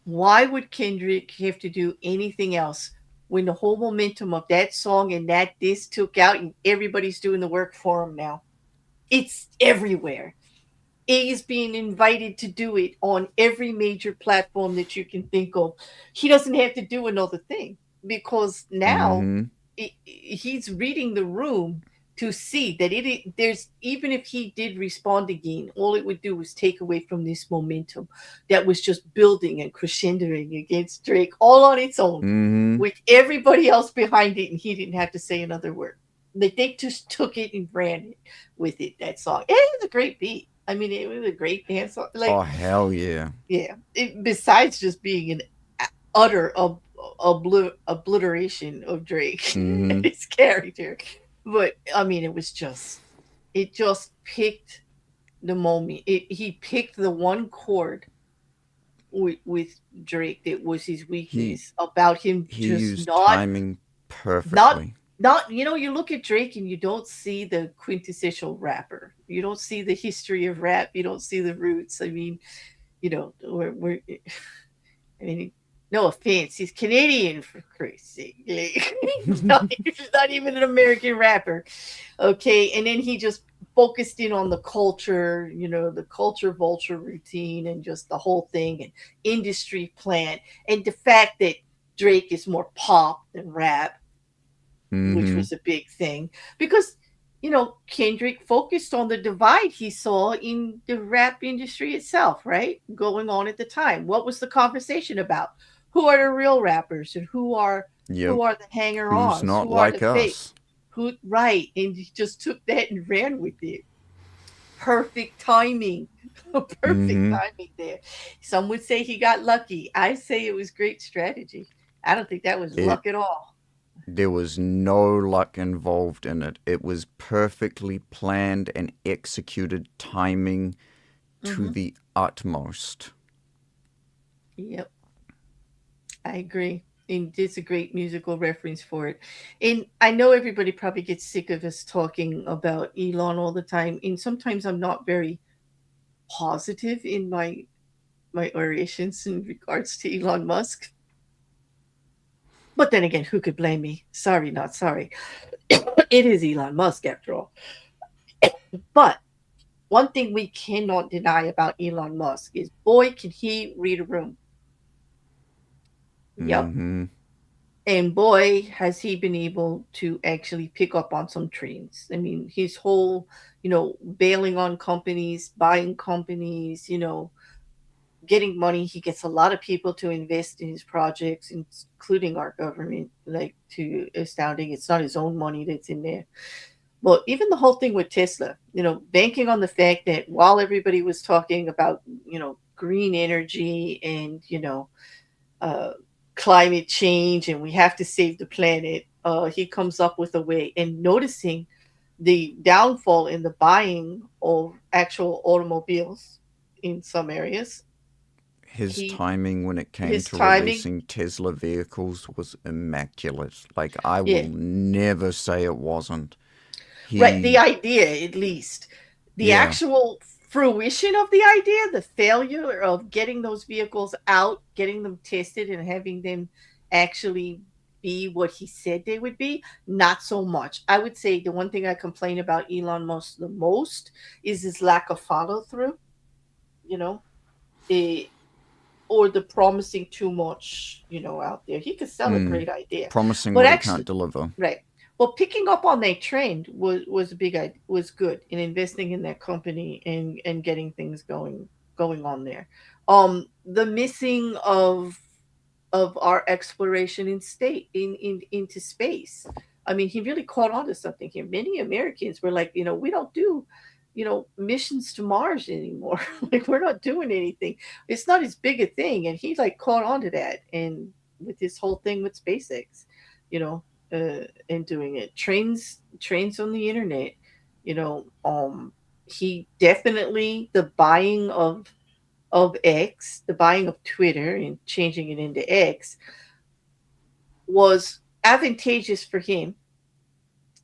Why would Kendrick have to do anything else when the whole momentum of that song and that disc took out and everybody's doing the work for him now? It's everywhere. He's being invited to do it on every major platform that you can think of. He doesn't have to do another thing because now Mm-hmm. he's reading the room to see that there's even if he did respond again, all it would do was take away from this momentum that was just building and crescendoing against Drake all on its own, Mm-hmm. with everybody else behind it, and he didn't have to say another word. They just took it and ran it with it. That song, and it's a great beat. I mean, it was a great dance song. Oh, Like, hell yeah. yeah. Besides just being an utter obliteration of Drake and Mm-hmm. his character, but I mean, it just picked the moment. He picked the one chord with Drake that was his He weakness about him he just used not timing not perfectly. not you look at Drake and you don't see the quintessential rapper. You don't see the history of rap. You don't see the roots. I mean, we're I mean, no offense, he's Canadian for Christ's sake. He's not even an American rapper. Okay, and then he just focused in on the culture, the culture vulture routine and just the whole thing and industry plan and the fact that Drake is more pop than rap, which Mm-hmm. was a big thing because Kendrick focused on the divide he saw in the rap industry itself, right? Going on at the time. What was the conversation about? Who are the real rappers and Yep. who are the Who's hanger-ons? not Who are the like fake? us? Who right? And he just took that and ran with it. Perfect timing. Perfect Mm-hmm. timing there. Some would say he got lucky. I say it was great strategy. I don't think that was It luck at all. There was no luck involved in it. It was perfectly planned and executed timing to Mm-hmm. the utmost. Yep. I agree. And it's a great musical reference for it. And I know everybody probably gets sick of us talking about Elon all the time. And sometimes I'm not very positive in my orations in regards to Elon Musk. But then again, who could blame me? Sorry, not sorry. It is Elon Musk after all. But one thing we cannot deny about Elon Musk is boy, can he read a room. Yep. Mm-hmm. And boy, has he been able to actually pick up on some trends. I mean, his whole, bailing on companies, buying companies, getting money. He gets a lot of people to invest in his projects, including our government, like to astounding. It's not his own money that's in there. Well, even the whole thing with Tesla, banking on the fact that while everybody was talking about, green energy and, uh, climate change and we have to save the planet, he comes up with a way. And noticing the downfall in the buying of actual automobiles in some areas, His he timing when it came his to timing, releasing Tesla vehicles was immaculate. Like, I yeah, will never say it wasn't. right. The He, idea, at least, the yeah, actual fruition of the idea, the failure of getting those vehicles out, getting them tested, and having them actually be what he said they would be, not so much. I would say the one thing I complain about Elon Musk the most is his lack of follow through, you know, it, or the promising too much, out there. He could sell a mm, great idea, promising but what he can't actually, deliver. right. Well, picking up on that trend was a big idea, was good in investing in that company and getting things going on there. The missing of our exploration in state into space. I mean, he really caught on to something here. Many Americans were like, we don't do, missions to Mars anymore. Like we're not doing anything. It's not as big a thing, and he like caught on to that, and with this whole thing with SpaceX, you know, and doing it. Trains on the internet. You know, he definitely the buying of X, the buying of Twitter and changing it into X was advantageous for him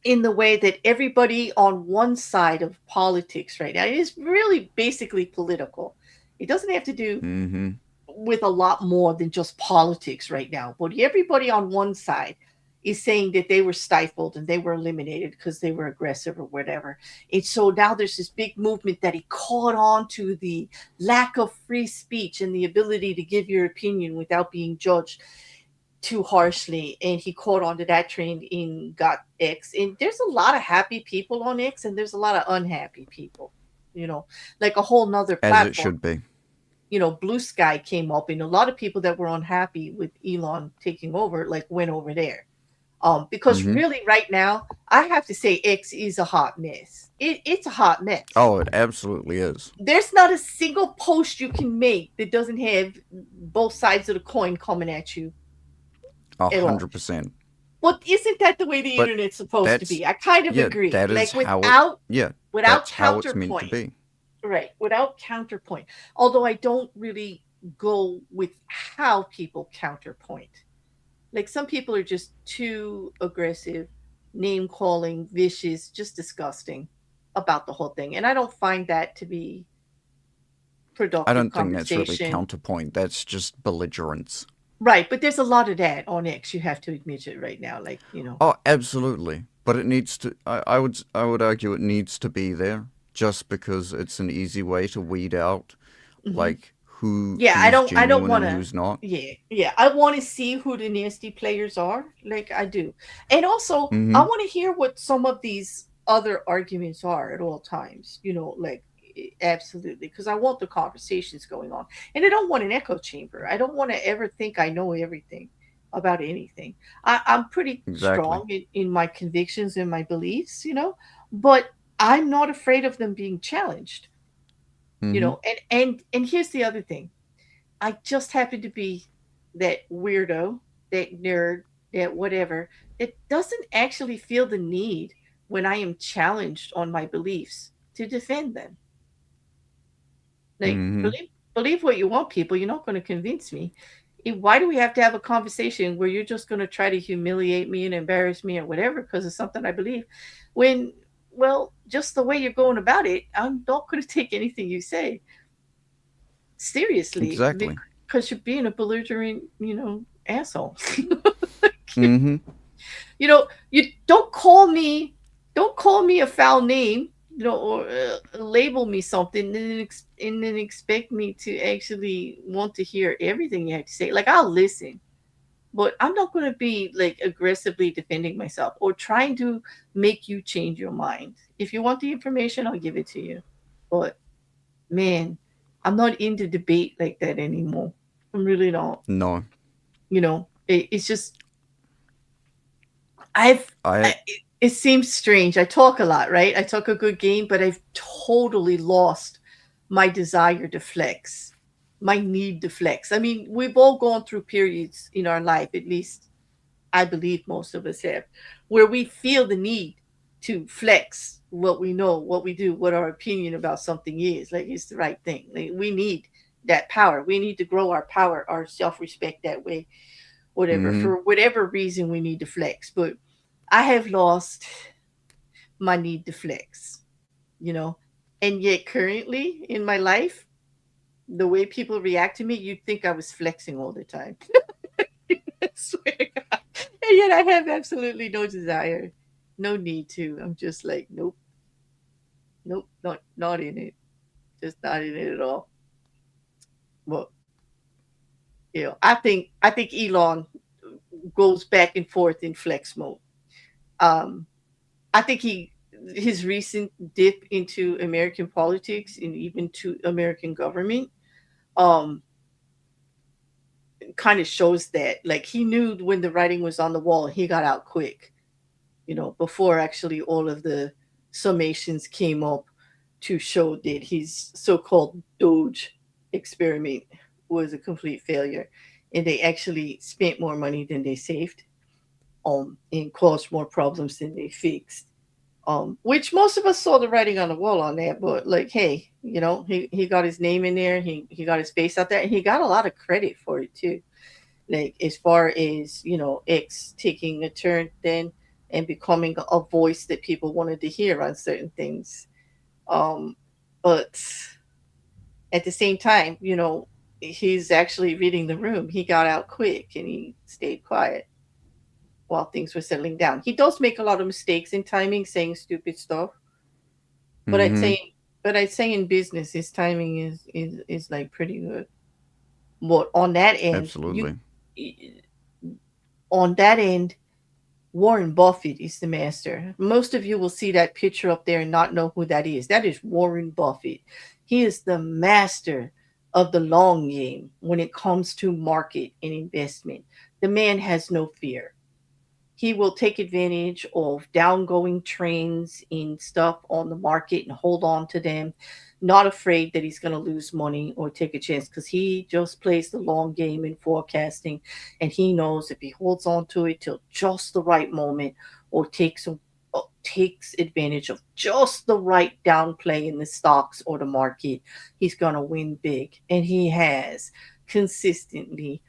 in the way that everybody on one side of politics right now, it is really basically political. It doesn't have to do Mm-hmm. with a lot more than just politics right now. But everybody on one side is saying that they were stifled and they were eliminated because they were aggressive or whatever. And so now there's this big movement that he caught on to the lack of free speech and the ability to give your opinion without being judged too harshly. And he caught on to that trend in got X. And there's a lot of happy people on X and there's a lot of unhappy people, like a whole nother As it platform. should be. BlueSky came up, and a lot of people that were unhappy with Elon taking over, like went over there. Because Mm-hmm. really right now, I have to say X is a hot mess. It's a hot mess. Oh, it absolutely is. There's not a single post you can make that doesn't have both sides of the coin coming at you A at all. 100%. Well, isn't that the way the But internet's supposed to that's be? I kind of yeah, agree. that is Like how it. Yeah, without that's how it's meant to counterpoint. be. Right, without counterpoint. Although I don't really go with how people counterpoint. Like some people are just too aggressive, name calling, vicious, just disgusting about the whole thing. And I don't find that to be I productive don't think that's really conversation. counterpoint. That's just belligerence. Right, but there's a lot of that on X. You have to admit it right now. Like, Oh, absolutely. But it needs to. I would argue it needs to be there just because it's an easy way to weed out mhm. like who Yeah, who's I don't genuine want and to. who's not. Yeah, yeah. I want to see who the nasty players are. Like I do, and also I Mm-hmm. want to hear what some of these other arguments are at all times. Like absolutely, because I want the conversations going on, and I don't want an echo chamber. I don't want to ever think I know everything about anything. I'm pretty Exactly. strong in my convictions and my beliefs, but I'm not afraid of them being challenged. Mm-hmm. And here's the other thing. I just happen to be that weirdo, that nerd, that whatever, that doesn't actually feel the need when I am challenged on my beliefs to defend them. Like, Mm-hmm. believe what you want, people. You're not going to convince me. Why do we have to have a conversation where you're just going to try to humiliate me and embarrass me or whatever because of something I believe? When, well, just the way you're going about it, I'm not going to take anything you say seriously Exactly. because you're being a belligerent, asshole. Mm-hmm. You don't call me a foul name, or label me something, and then expect me to actually want to hear everything you have to say. Like I'll listen, but I'm not going to be like aggressively defending myself or trying to make you change your mind. If you want the information, I'll give it to you. But man, I'm not into debate like that anymore. I'm really not. No. It's just I've. I It seems strange. I talk a lot, right? I talk a good game, but I've totally lost my desire to flex, my need to flex. I mean, we've all gone through periods in our life, at least I believe most of us have, where we feel the need to flex what we know, what we do, what our opinion about something is. Like it's the right thing. Like, we need that power. We need to grow our power, our self respect that way, whatever. mm-hmm. For whatever reason, we need to flex. But I have lost my need to flex, you know? And yet, currently in my life, the way people react to me, you'd think I was flexing all the time. I swear to God. And yet I have absolutely no desire, no need to. I'm just like, nope, nope, not in it. Just not in it at all. Well, I think Elon goes back and forth in flex mode. Um, I think his recent dip into American politics and even to American government um kind of shows that, like, he knew when the writing was on the wall and he got out quick, before actually all of the summations came up to show that his so-called Doge experiment was a complete failure, and they actually spent more money than they saved, and caused more problems than they fixed. Which most of us saw the writing on the wall on that, but like, hey, he got his name in there, he got his face out there, and he got a lot of credit for it too. Like as far as X taking a turn then and becoming a voice that people wanted to hear on certain things. Um, but at the same time, he's actually reading the room. He got out quick and he stayed quiet while things were settling down. He does make a lot of mistakes in timing, saying stupid stuff. But I'd Mm-hmm. say, but I'd say in business, his timing is like pretty good. But on that end, Absolutely. on that end, Warren Buffett is the master. Most of you will see that picture up there and not know who that is. That is Warren Buffett. He is the master of the long game when it comes to market and investment. The man has no fear. he will take advantage of downgoing trends in stuff on the market and hold on to them, not afraid that he's going to lose money or take a chance, because he just plays the long game in forecasting, and he knows if he holds on to it till just the right moment, or takes advantage of just the right downplay in the stocks or the market, he's going to win big, and he has consistently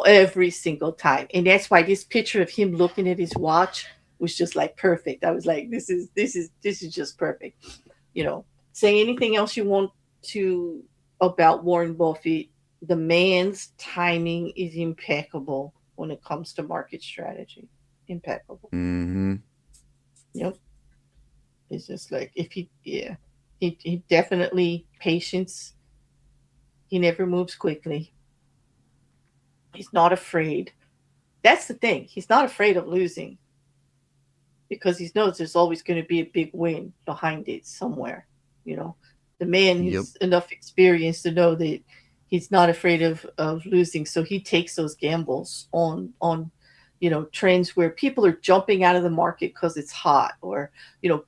every single time. And that's why this picture of him looking at his watch was just like perfect. I was like, this is just perfect. You know, say anything else you want to about Warren Buffett. The man's timing is impeccable when it comes to market strategy. Impeccable. Mm-hmm. Yep. It's just like if he yeah. He definitely patience. He never moves quickly. He's not afraid. That's the thing. He's not afraid of losing because he knows there's always going to be a big win behind it somewhere. You know, the man Yep. has enough experience to know that he's not afraid of losing. So he takes those gambles on trends where people are jumping out of the market because it's hot, or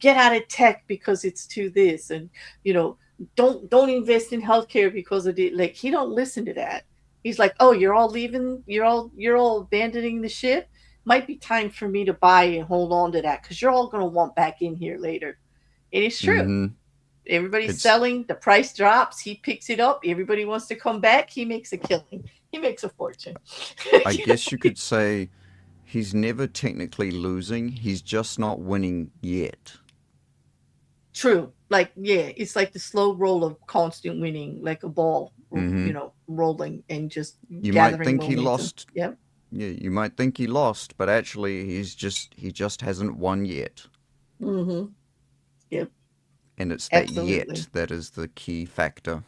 get out of tech because it's too this, and you know don't invest in healthcare because of it. Like, he don't listen to that. He's like, oh, you're all leaving, you're all abandoning the ship. Might be time for me to buy and hold on to that, because you're all going to want back in here later. And it's true. Mm-hmm. Everybody's It's. selling, the price drops, he picks it up, everybody wants to come back, he makes a killing, he makes a fortune. I guess you could say he's never technically losing. He's just not winning yet. True. Like, yeah, it's like the slow roll of constant winning, like a ball, Mm-hmm. rolling and just You might gathering think he momentum. lost. Yep. Yeah, you might think he lost, but actually he just hasn't won yet. Mm-hmm. Yep. And it's that Absolutely. yet that is the key factor.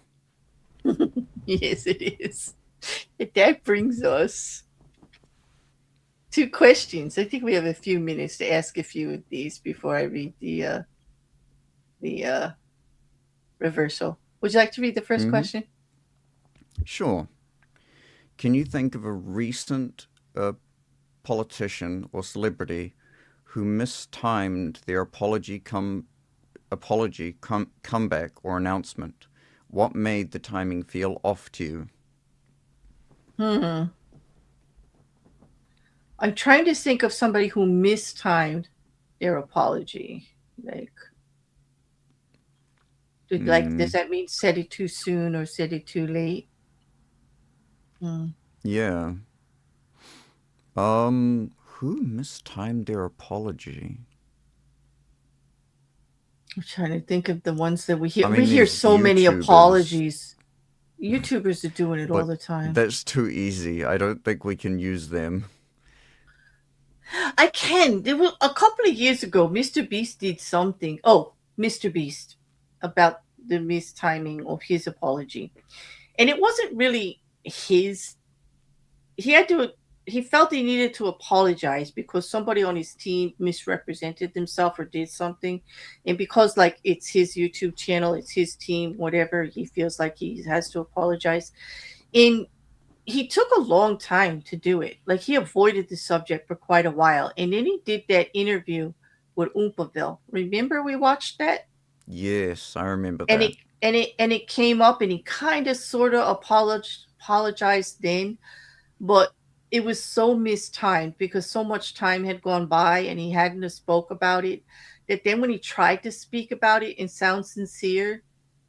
Yes, it is. That brings us to questions. I think we have a few minutes to ask a few of these before I read the reversal. Would you like to read the first Mm-hmm. question? Sure. Can you think of a recent politician or celebrity who mistimed their comeback or announcement? What made the timing feel off to you? Hmm. I'm trying to think of somebody who mistimed their apology. Like, does Mm, that mean said it too soon or said it too late? Hmm. yeah. Who mistimed their apology? I'm trying to think of the ones that we hear. I We mean, hear there's so many YouTubers, apologies. YouTubers are doing it all but the time. that's too easy. I don't think we can use them. I can. There was a couple of years ago, Mr. Beast did something. Oh, Mr. Beast, about the mistiming of his apology, and it wasn't really his. He had to. He felt he needed to apologize because somebody on his team misrepresented themselves or did something, and because like it's his YouTube channel, it's his team, whatever. He feels like he has to apologize, and he took a long time to do it. Like, he avoided the subject for quite a while, and then he did that interview with Oompaville. Remember we watched that, Yes, I remember and that. it came up, and he kind of sort of apologized then, but it was so mistimed because so much time had gone by and he hadn't spoke about it, that then when he tried to speak about it and sound sincere,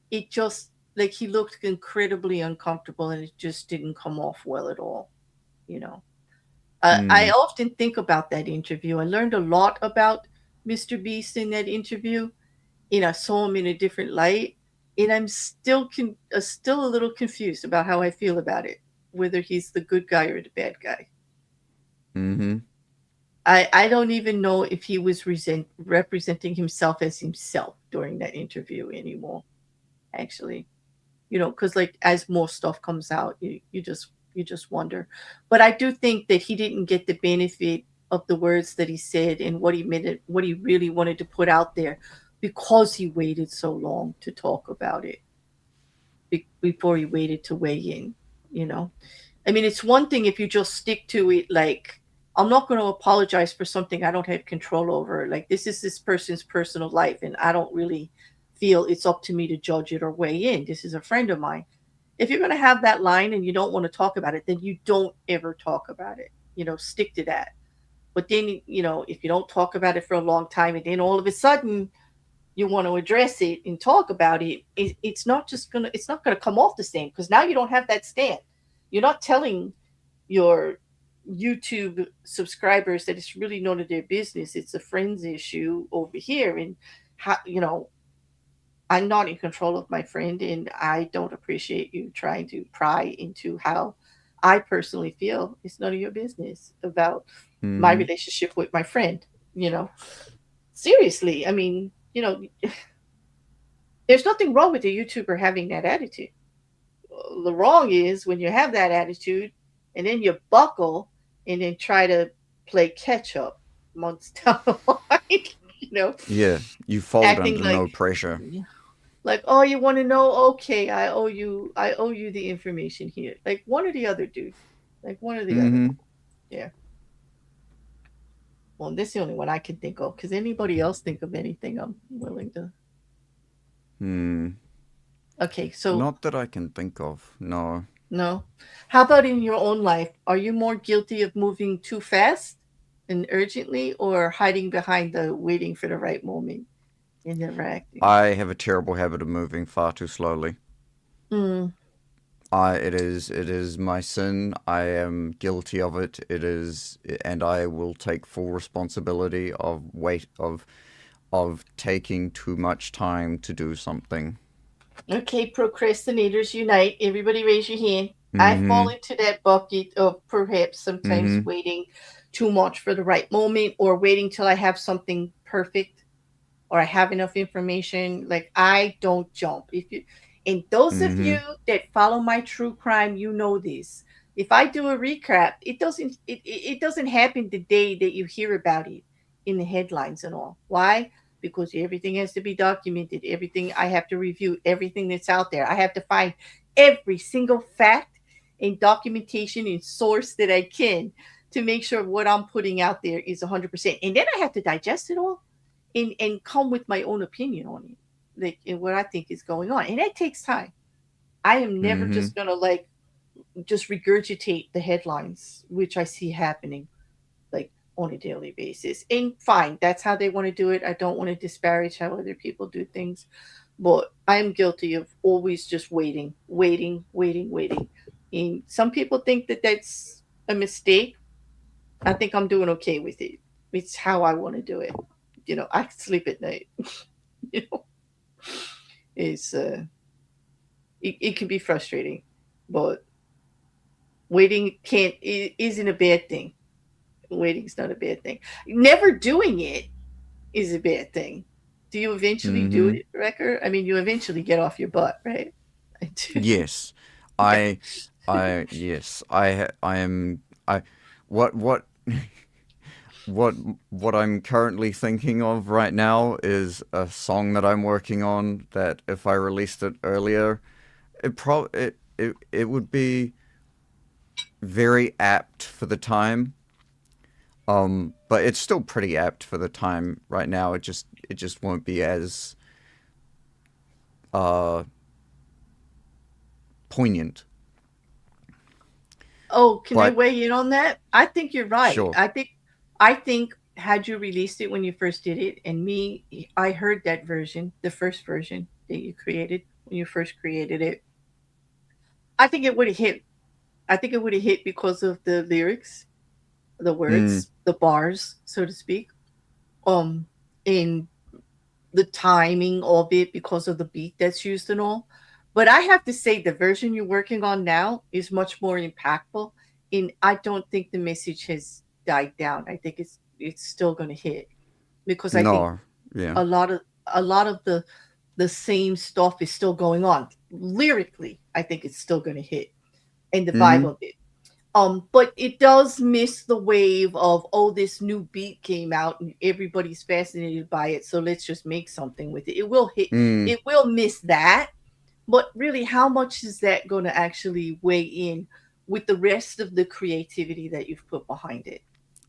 it just, like, he looked incredibly uncomfortable, and it just didn't come off well at all. You know, I Mm, often think about that interview. I learned a lot about Mr. Beast in that interview, and I saw him in a different light. And I'm still a little confused about how I feel about it, whether he's the good guy or the bad guy. mm-hmm. I don't even know if he was representing himself as himself during that interview anymore. Actually, because like as more stuff comes out, you just wonder. But I do think that he didn't get the benefit of the words that he said and what he meant, what he really wanted to put out there, because he waited so long to talk about it, before he waited to weigh in. you know I mean, it's one thing if you just stick to it, like I'm not going to apologize for something I don't have control over. Like, this is this person's personal life, and I don't really feel it's up to me to judge it or weigh in. This is a friend of mine. If you're going to have that line and you don't want to talk about it, then you don't ever talk about it. Stick to that. But then, if you don't talk about it for a long time and then all of a sudden you want to address it and talk about it, it's not gonna come off the same, because now you don't have that stand. You're not telling your YouTube subscribers that it's really none of their business. It's a friend's issue over here, and how I'm not in control of my friend, and I don't appreciate you trying to pry into how I personally feel. It's none of your business about my Mm-hmm. relationship with my friend. You know, seriously. I mean, there's nothing wrong with a YouTuber having that attitude. The wrong is when you have that attitude and then you buckle and then try to play catch up months down the line, you know, Yeah, you fold acting under like no pressure. oh, you want to know? Okay, I owe you the information here. Like one or the other, dude. Like one or the other. Mm-hmm. Yeah. Well, this is the only one I can think of. Because anybody else think of anything, I'm willing to. Hmm. Okay, so Not that I can think of. No. no. How about in your own life? Are you more guilty of moving too fast and urgently, or hiding behind the waiting for the right moment in interacting? I have a terrible habit of moving far too slowly. Mm. It is my sin. I am guilty of it. It is, and I will take full responsibility of taking too much time to do something. Okay, procrastinators unite. Everybody raise your hand. I fall Mm-hmm. into that bucket of perhaps sometimes Mm-hmm. waiting too much for the right moment, or waiting till I have something perfect, or I have enough information. Like, I don't jump. If you And those of you Mm-hmm. that follow my true crime, you know this. If I do a recap, it doesn't happen the day that you hear about it in the headlines and all. Why? Because everything has to be documented. Everything I have to review, everything that's out there. I have to find every single fact and documentation and source that I can to make sure what I'm putting out there is 100%. And then I have to digest it all and come with my own opinion on it, like, and what I think is going on, and that takes time. I am never Mm-hmm. just gonna like just regurgitate the headlines, which I see happening like on a daily basis. And fine, that's how they want to do it. I don't want to disparage how other people do things, but I am guilty of always just waiting, waiting, waiting, waiting. And some people think that that's a mistake. I think I'm doing okay with it. It's how I want to do it. I sleep at night. you know, it's it can be frustrating, but waiting can't isn't a bad thing. Waiting's not a bad thing. Never doing it is a bad thing. Do you eventually do Mm-hmm. it, Rekkr? I mean, you eventually get off your butt, right? I do. Yes. Yeah. I yes. I am I what what what I'm currently thinking of right now is a song that I'm working on that if I released it earlier, it would be very apt for the time. But it's still pretty apt for the time right now. It just won't be as uh poignant. Oh, can I But weigh in on that? I think you're right. sure. I think had you released it when you first did it, and me, I heard that version, the first version that you created when you first created it. I think it would have hit. I think it would have hit because of the lyrics, the Mm, words, the bars, so to speak. Um, in the timing of it because of the beat that's used and all. But I have to say, the version you're working on now is much more impactful. And I don't think the message has died down. I think it's still going to hit, because I think no. Yeah. a lot of a lot of the same stuff is still going on lyrically. I think it's still going to hit, and the vibe Mhm. of it. But it does miss the wave of, oh, this new beat came out and everybody's fascinated by it, so let's just make something with it. It will hit. Mm. It will miss that, but really, how much is that going to actually weigh in with the rest of the creativity that you've put behind it?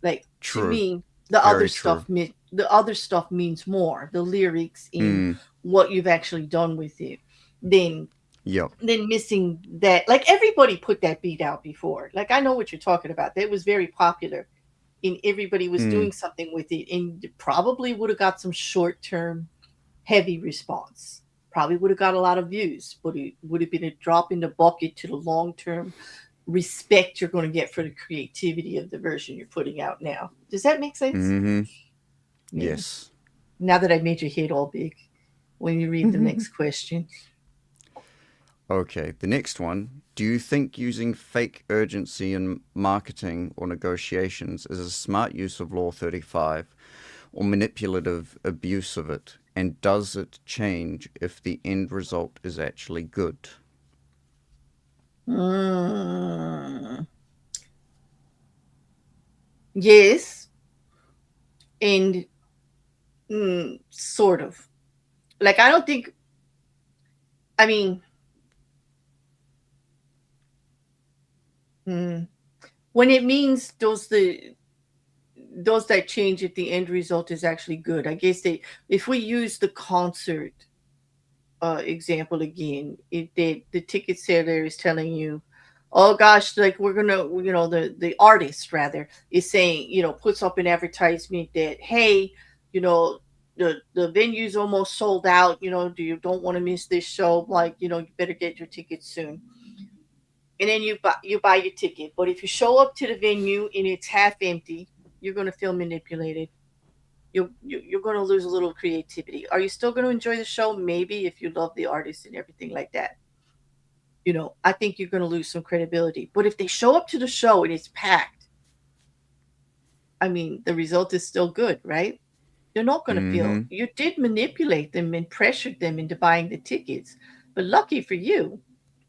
Like to True. me, Very true. the other stuff means more. The lyrics in Mm. what you've actually done with it than Yep. missing that. Like everybody put that beat out before. Like I know what you're talking about. That was very popular, and everybody was Mm. doing something with it, and probably would have got some short term heavy response. Probably would have got a lot of views, but it would have been a drop in the bucket to the long term respect you're going to get for the creativity of the version you're putting out now. Does that make sense? Mm-hmm. Yeah. Yes. Now that I made your head all big when you read the next question. Okay, the next one. Do you think using fake urgency in marketing or negotiations is a smart use of Law 35 or manipulative abuse of it? And does it change if the end result is actually good? Mm, yes, and sort of. Like I don't think. I mean, mm, when it means those that change if the end result is actually good. I guess they if we use the concert example again, the ticket seller is telling you, oh gosh, like we're gonna, the artist rather is saying, puts up an advertisement that, hey, you know the venue's almost sold out, do you don't want to miss this show, like, you better get your tickets soon. And then you buy your ticket, but if you show up to the venue and it's half empty, you're going to feel manipulated. You're going to lose a little creativity. Are you still going to enjoy the show? Maybe, if you love the artist and everything like that. I think you're going to lose some credibility. But if they show up to the show and it's packed, I mean, the result is still good, right? You're not going to feel Mm-hmm. you did manipulate them and pressured them into buying the tickets. But lucky for you,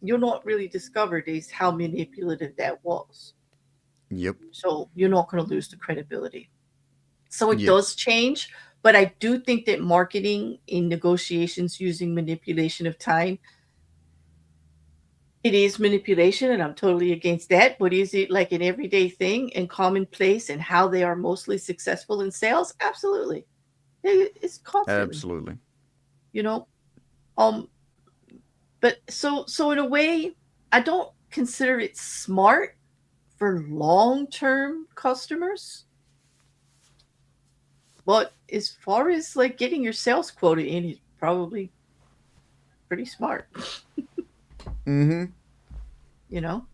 you're not really discovered is how manipulative that was. Yep. So you're not going to lose the credibility. So it does Yes. change, but I do think that marketing in negotiations using manipulation of time, it is manipulation, and I'm totally against that. But is it like an everyday thing and commonplace and how they are mostly successful in sales? Absolutely. It's constantly, Absolutely. you know. Um, but so in a way, I don't consider it smart for long-term customers. But as far as like getting your sales quota in, it's probably pretty smart, Mm-hmm. you know,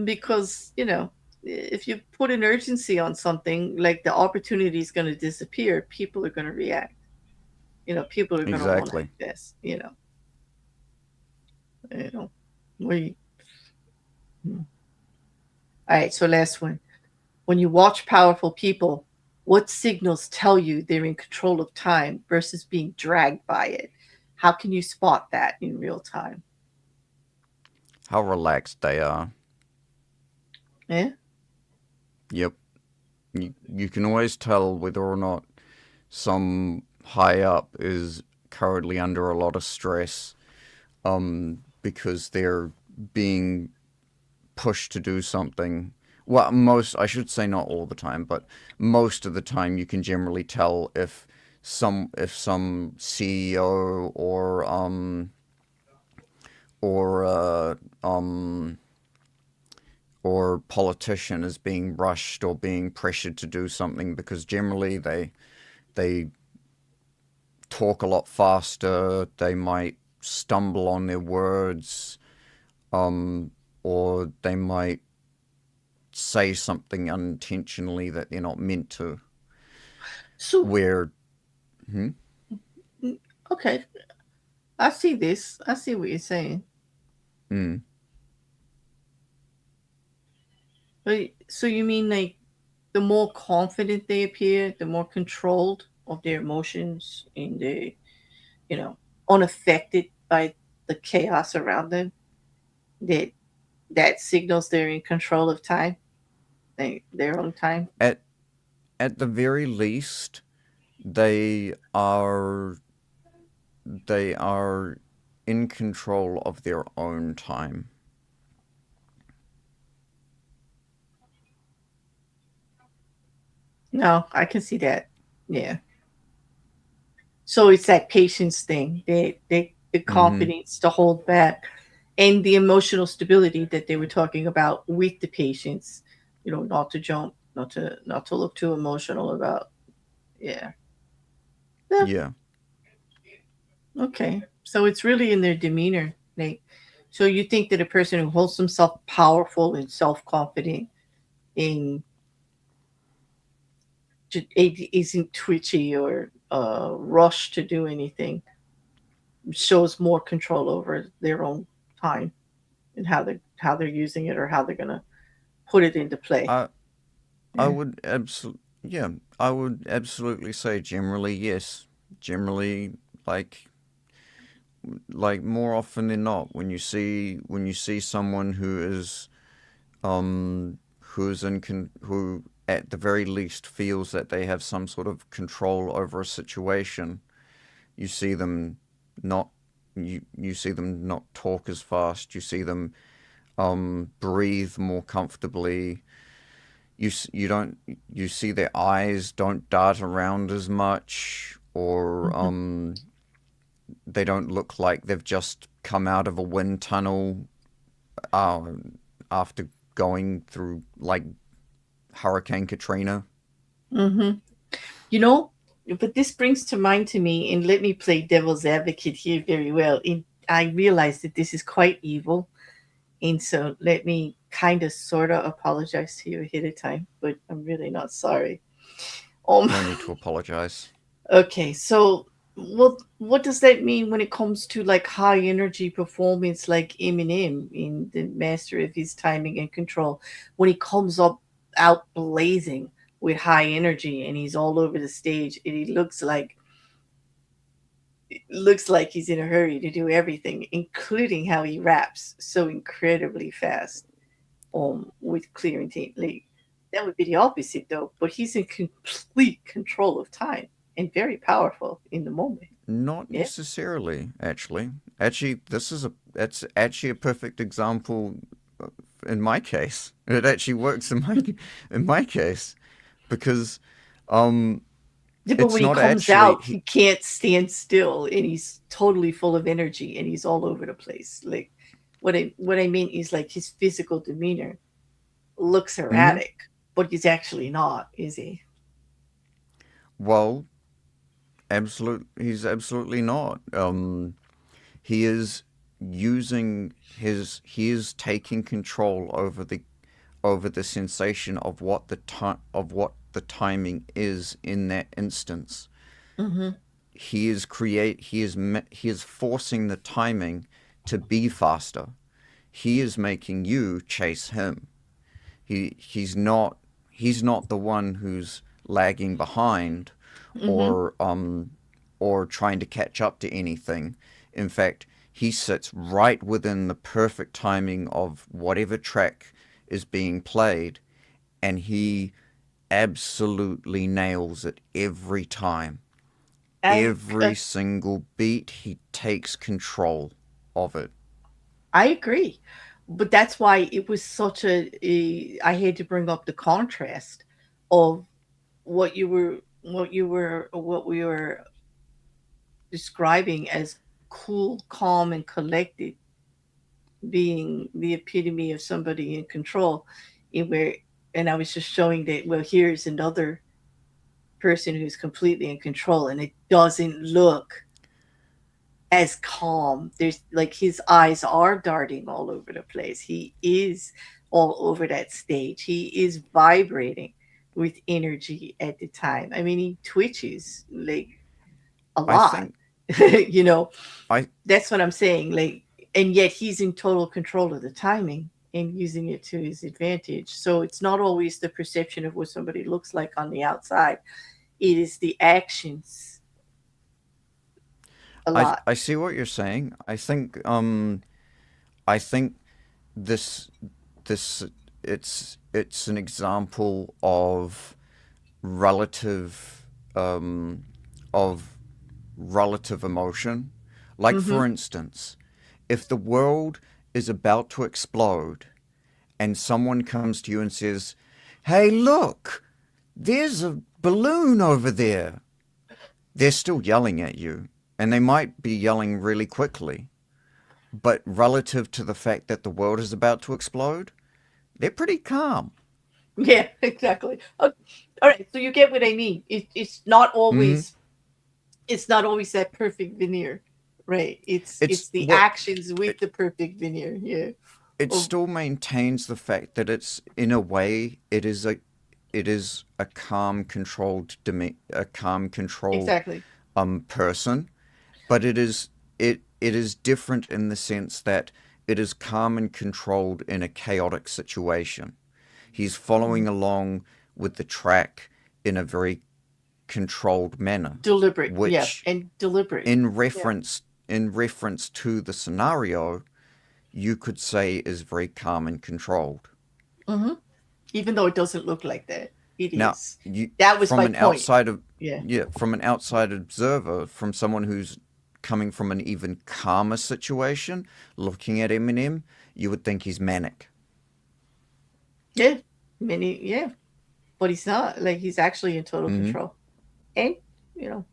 because, if you put an urgency on something, like the opportunity is going to disappear, people are going to react. People are going to want to Exactly. invest, you know, we, all right. So last one, when you watch powerful people, what signals tell you they're in control of time versus being dragged by it? How can you spot that in real time? How relaxed they are. Yeah. Yep. You can always tell whether or not some high up is currently under a lot of stress, because they're being pushed to do something. Well, I should say not all the time, but most of the time you can generally tell if some CEO or or politician is being rushed or being pressured to do something, because generally they talk a lot faster. They might stumble on their words, or they might say something unintentionally that they're not meant to. So, Where, hmm? okay, I see this. I see what you're saying. Mm, But so you mean like the more confident they appear, the more controlled of their emotions and the, you know, unaffected by the chaos around them, that that signals they're in control of time, their own time. at at the very least, they are they are in control of their own time. No, I can see that. Yeah. So it's that patience thing, the Mm-hmm. confidence to hold back, and the emotional stability that they were talking about with the patience. You know, not to jump, not to look too emotional about. Yeah. Yeah. Yeah. Okay. So it's really in their demeanor, Nate. So you think that a person who holds himself powerful and self confident and isn't twitchy or rushed to do anything shows more control over their own time and how they're using it or how they're gonna put it into play. I I Yeah. would absolutely, yeah, I would absolutely say generally yes. Generally, like more often than not, when you see someone who is who at the very least feels that they have some sort of control over a situation, you see them not you see them not talk as fast. You see them breathe more comfortably. You don't you see their eyes don't dart around as much, or Hmm. they don't look like they've just come out of a wind tunnel uh, after going through like Hurricane Katrina. Hmm. You know, but this brings to mind to me, and let me play devil's advocate here very well. I realize that this is quite evil, and so let me kind of sort of apologize to you ahead of time, but I'm really not sorry. Um, No need to apologize. okay, so what does that mean when it comes to like high energy performance like Eminem in the master of his timing and control? When he comes up out blazing with high energy and he's all over the stage and he looks like he's in a hurry to do everything, including how he raps so incredibly fast, with clear intent. Like, that would be the opposite though, but he's in complete control of time and very powerful in the moment. Not Yeah. necessarily, actually. Actually, this is a it's actually a perfect example in my case. It actually works in my case because um Yeah, but it's when he not comes actually out, he can't stand still, and he's totally full of energy, and he's all over the place. Like, what I mean is like his physical demeanor looks Mhm. erratic, but he's actually not, is he? Well, he's absolutely not. He is he is taking control over the sensation of what the timing is in that instance. Mm-hmm. He is forcing the timing to be faster. He is making you chase him. He's not the one who's lagging behind, Mm-hmm. or or trying to catch up to anything. In fact, he sits right within the perfect timing of whatever track is being played, and he absolutely nails it every time. I Every single beat, he takes control of it. I agree, but that's why it was such I had to bring up the contrast of what we were describing as cool, calm, and collected being the epitome of somebody in control. In where, and I was just showing that, well, here's another person who's completely in control, and it doesn't look as calm. There's like his eyes are darting all over the place. He is all over that stage. He is vibrating with energy at the time. I mean, he twitches like a I lot. think you know, I that's what I'm saying. Like, and yet he's in total control of the timing and using it to his advantage. So it's not always the perception of what somebody looks like on the outside. It is the actions a lot. I see what you're saying. I think this this it's an example relative um, of relative emotion. Like Mm-hmm. for instance, if the world is about to explode and someone comes to you and says, "Hey, look, there's a balloon over there. They're still yelling at you, and they might be yelling really quickly. But relative to the fact that the world is about to explode, they're pretty calm. Yeah, exactly. All right, so you get what I mean. Mm-hmm. It's not always that perfect veneer, right? It's It's the what actions with the perfect veneer. Yeah. it Oh, still maintains the fact that it's in a way it is a calm controlled a calm controlled exactly. person, but it is different in the sense that it is calm and controlled in a chaotic situation. He's following Mhm. along with the track in a very controlled manner, Deliberate. Yeah, which and deliberate. in Yeah. reference to the scenario, you could say is very calm and controlled. Hmm. Even though it doesn't look like that, it Now, is. you That was from my an point. outside of Yeah. yeah, from an outside observer, from someone who's coming from an even calmer situation, looking at Eminem, you would think he's manic. Yeah. Many. Yeah. But he's not. Like he's actually in total Hmm. control, and you know,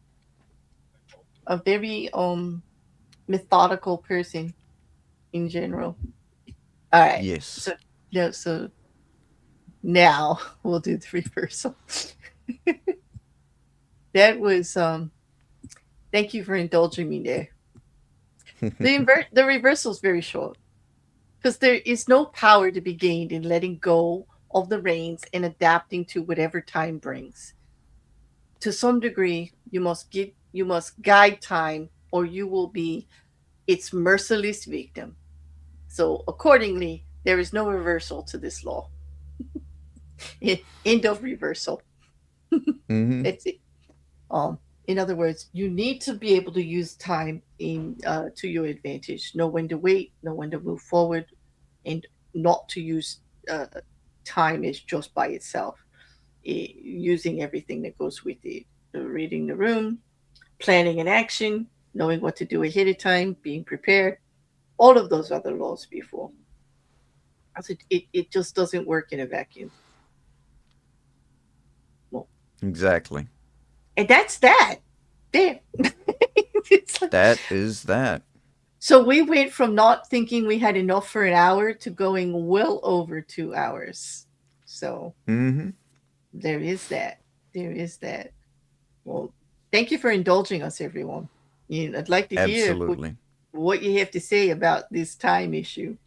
a very methodical person in general. All right. Yes. So yeah. So now we'll do the reversal. That was Thank you for indulging me there. The reversal is very short because there is no power to be gained in letting go of the reins and adapting to whatever time brings. To some degree, you must guide time, or you will be its merciless victim. So accordingly, there is no reversal to this law. End of reversal. Hmm. That's it. In other words, you need to be able to use time in to your advantage. Know when to wait, know when to move forward, and not to use uh, time as just by itself. Using everything that goes with it. Reading the room, planning an action, knowing what to do ahead of time, being prepared. All of those other laws before. It just doesn't work in a vacuum. Well, Exactly. and that's that. There. It's like, That is that. so we went from not thinking we had enough for an hour to going well over 2 hours. So Hmm. there is that. There is that. Well, thank you for indulging us, everyone. I'd like to hear Absolutely. what you have to say about this time issue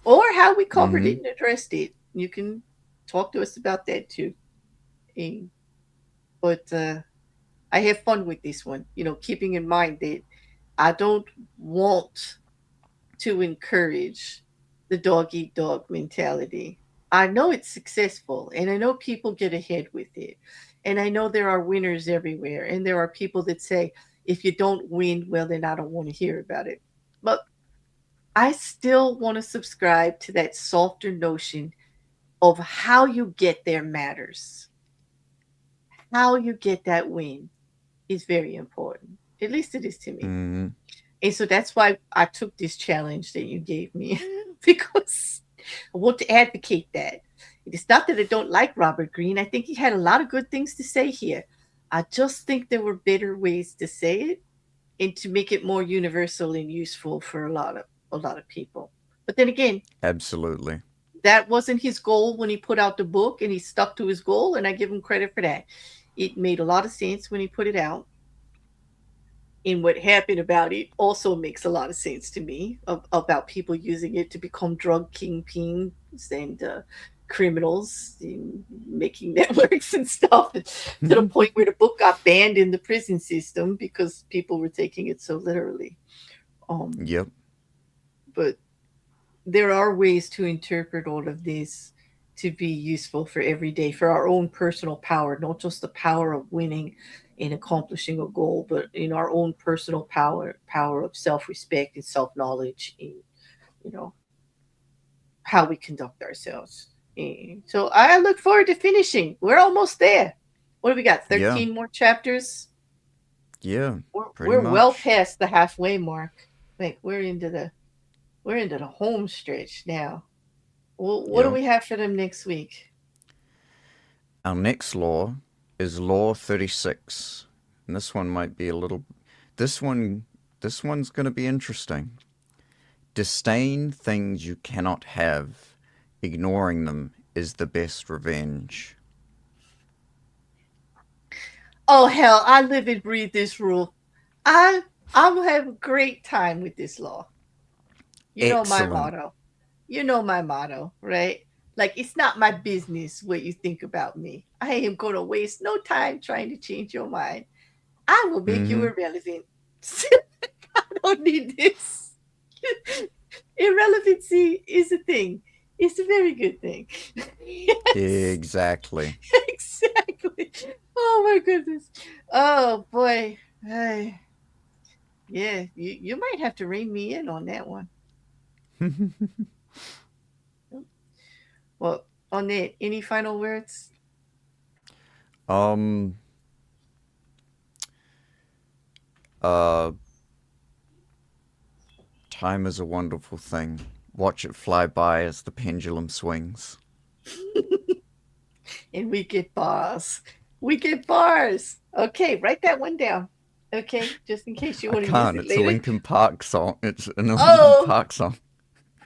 or how we covered it Hmm. and addressed it. You can talk to us about that too. Eh, But I have fun with this one, keeping in mind that I don't want to encourage the dog eat dog mentality. I know it's successful and I know people get ahead with it. And I know there are winners everywhere. And there are people that say, if you don't win, well, then I don't want to hear about it. But I still want to subscribe to that softer notion of how you get there matters. How you get that win is very important. At least it is to me. Hmm. And so that's why I took this challenge that you gave me because I want to advocate that. It is not that I don't like Robert Greene. I think he had a lot of good things to say here. I just think there were better ways to say it and to make it more universal and useful for a lot of people. But then again, Absolutely. that wasn't his goal when he put out the book and he stuck to his goal and I give him credit for that. It made a lot of sense when he put it out, and what happened about it also makes a lot of sense to me about people using it to become drug kingpins and criminals and making networks and stuff to the point where the book got banned in the prison system because people were taking it so literally. Um, Yep. but there are ways to interpret all of this to be useful for every day for our own personal power, not just the power of winning and accomplishing a goal, but in our own personal power of self-respect and self-knowledge in you know how we conduct ourselves. And so I look forward to finishing. We're almost there. What do we got? Yeah. 13 more chapters. Yeah. we're, Pretty we're well much. past the halfway mark. Like we're into the home stretch now. Well, what do Yep. we have for them next week? Our next law is Law 36. And this one might be a little. This one. This one's going to be interesting. Disdain things you cannot have. Ignoring them is the best revenge. Oh hell, I live and breathe this rule. I I will have a great time with this law. You know my Excellent. motto. You know my motto, right? Like it's not my business what you think about me. I am gonna waste no time trying to change your mind. I will make you Mm-hmm. irrelevant. I don't need this. Irrelevancy is a thing. It's a very good thing. Yes, Exactly. exactly. Oh my goodness. Oh boy. Hey, yeah, you might have to rein me in on that one. Well, on that, any final words? um. Uh. Time is a wonderful thing. Watch it fly by as the pendulum swings. And we get bars. We get bars. Okay, write that one down. Okay, just in case you I want to use can't. it It's a later. Linkin Park song. It's a Linkin Oh, Park song.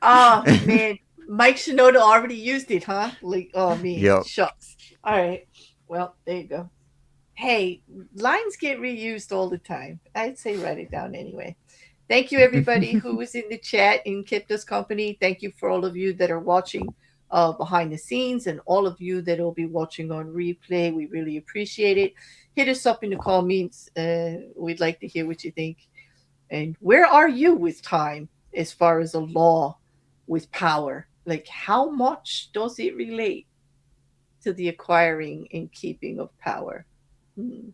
oh man, Mike Shinoda already used it, huh? Like, oh man, Yep. shucks. All right, well, there you go. Hey, lines get reused all the time. I'd say write it down anyway. Thank you, everybody who was in the chat and kept us company. Thank you for all of you that are watching behind the scenes and all of you that will be watching on replay. We really appreciate it. Hit us up in the comments. We'd like to hear what you think. And where are you with time as far as a law with power? Like, how much does it relate to the acquiring and keeping of power? Hmm.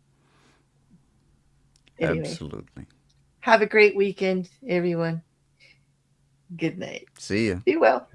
Anyway, Absolutely. have a great weekend, everyone. Good night. See ya. Be well.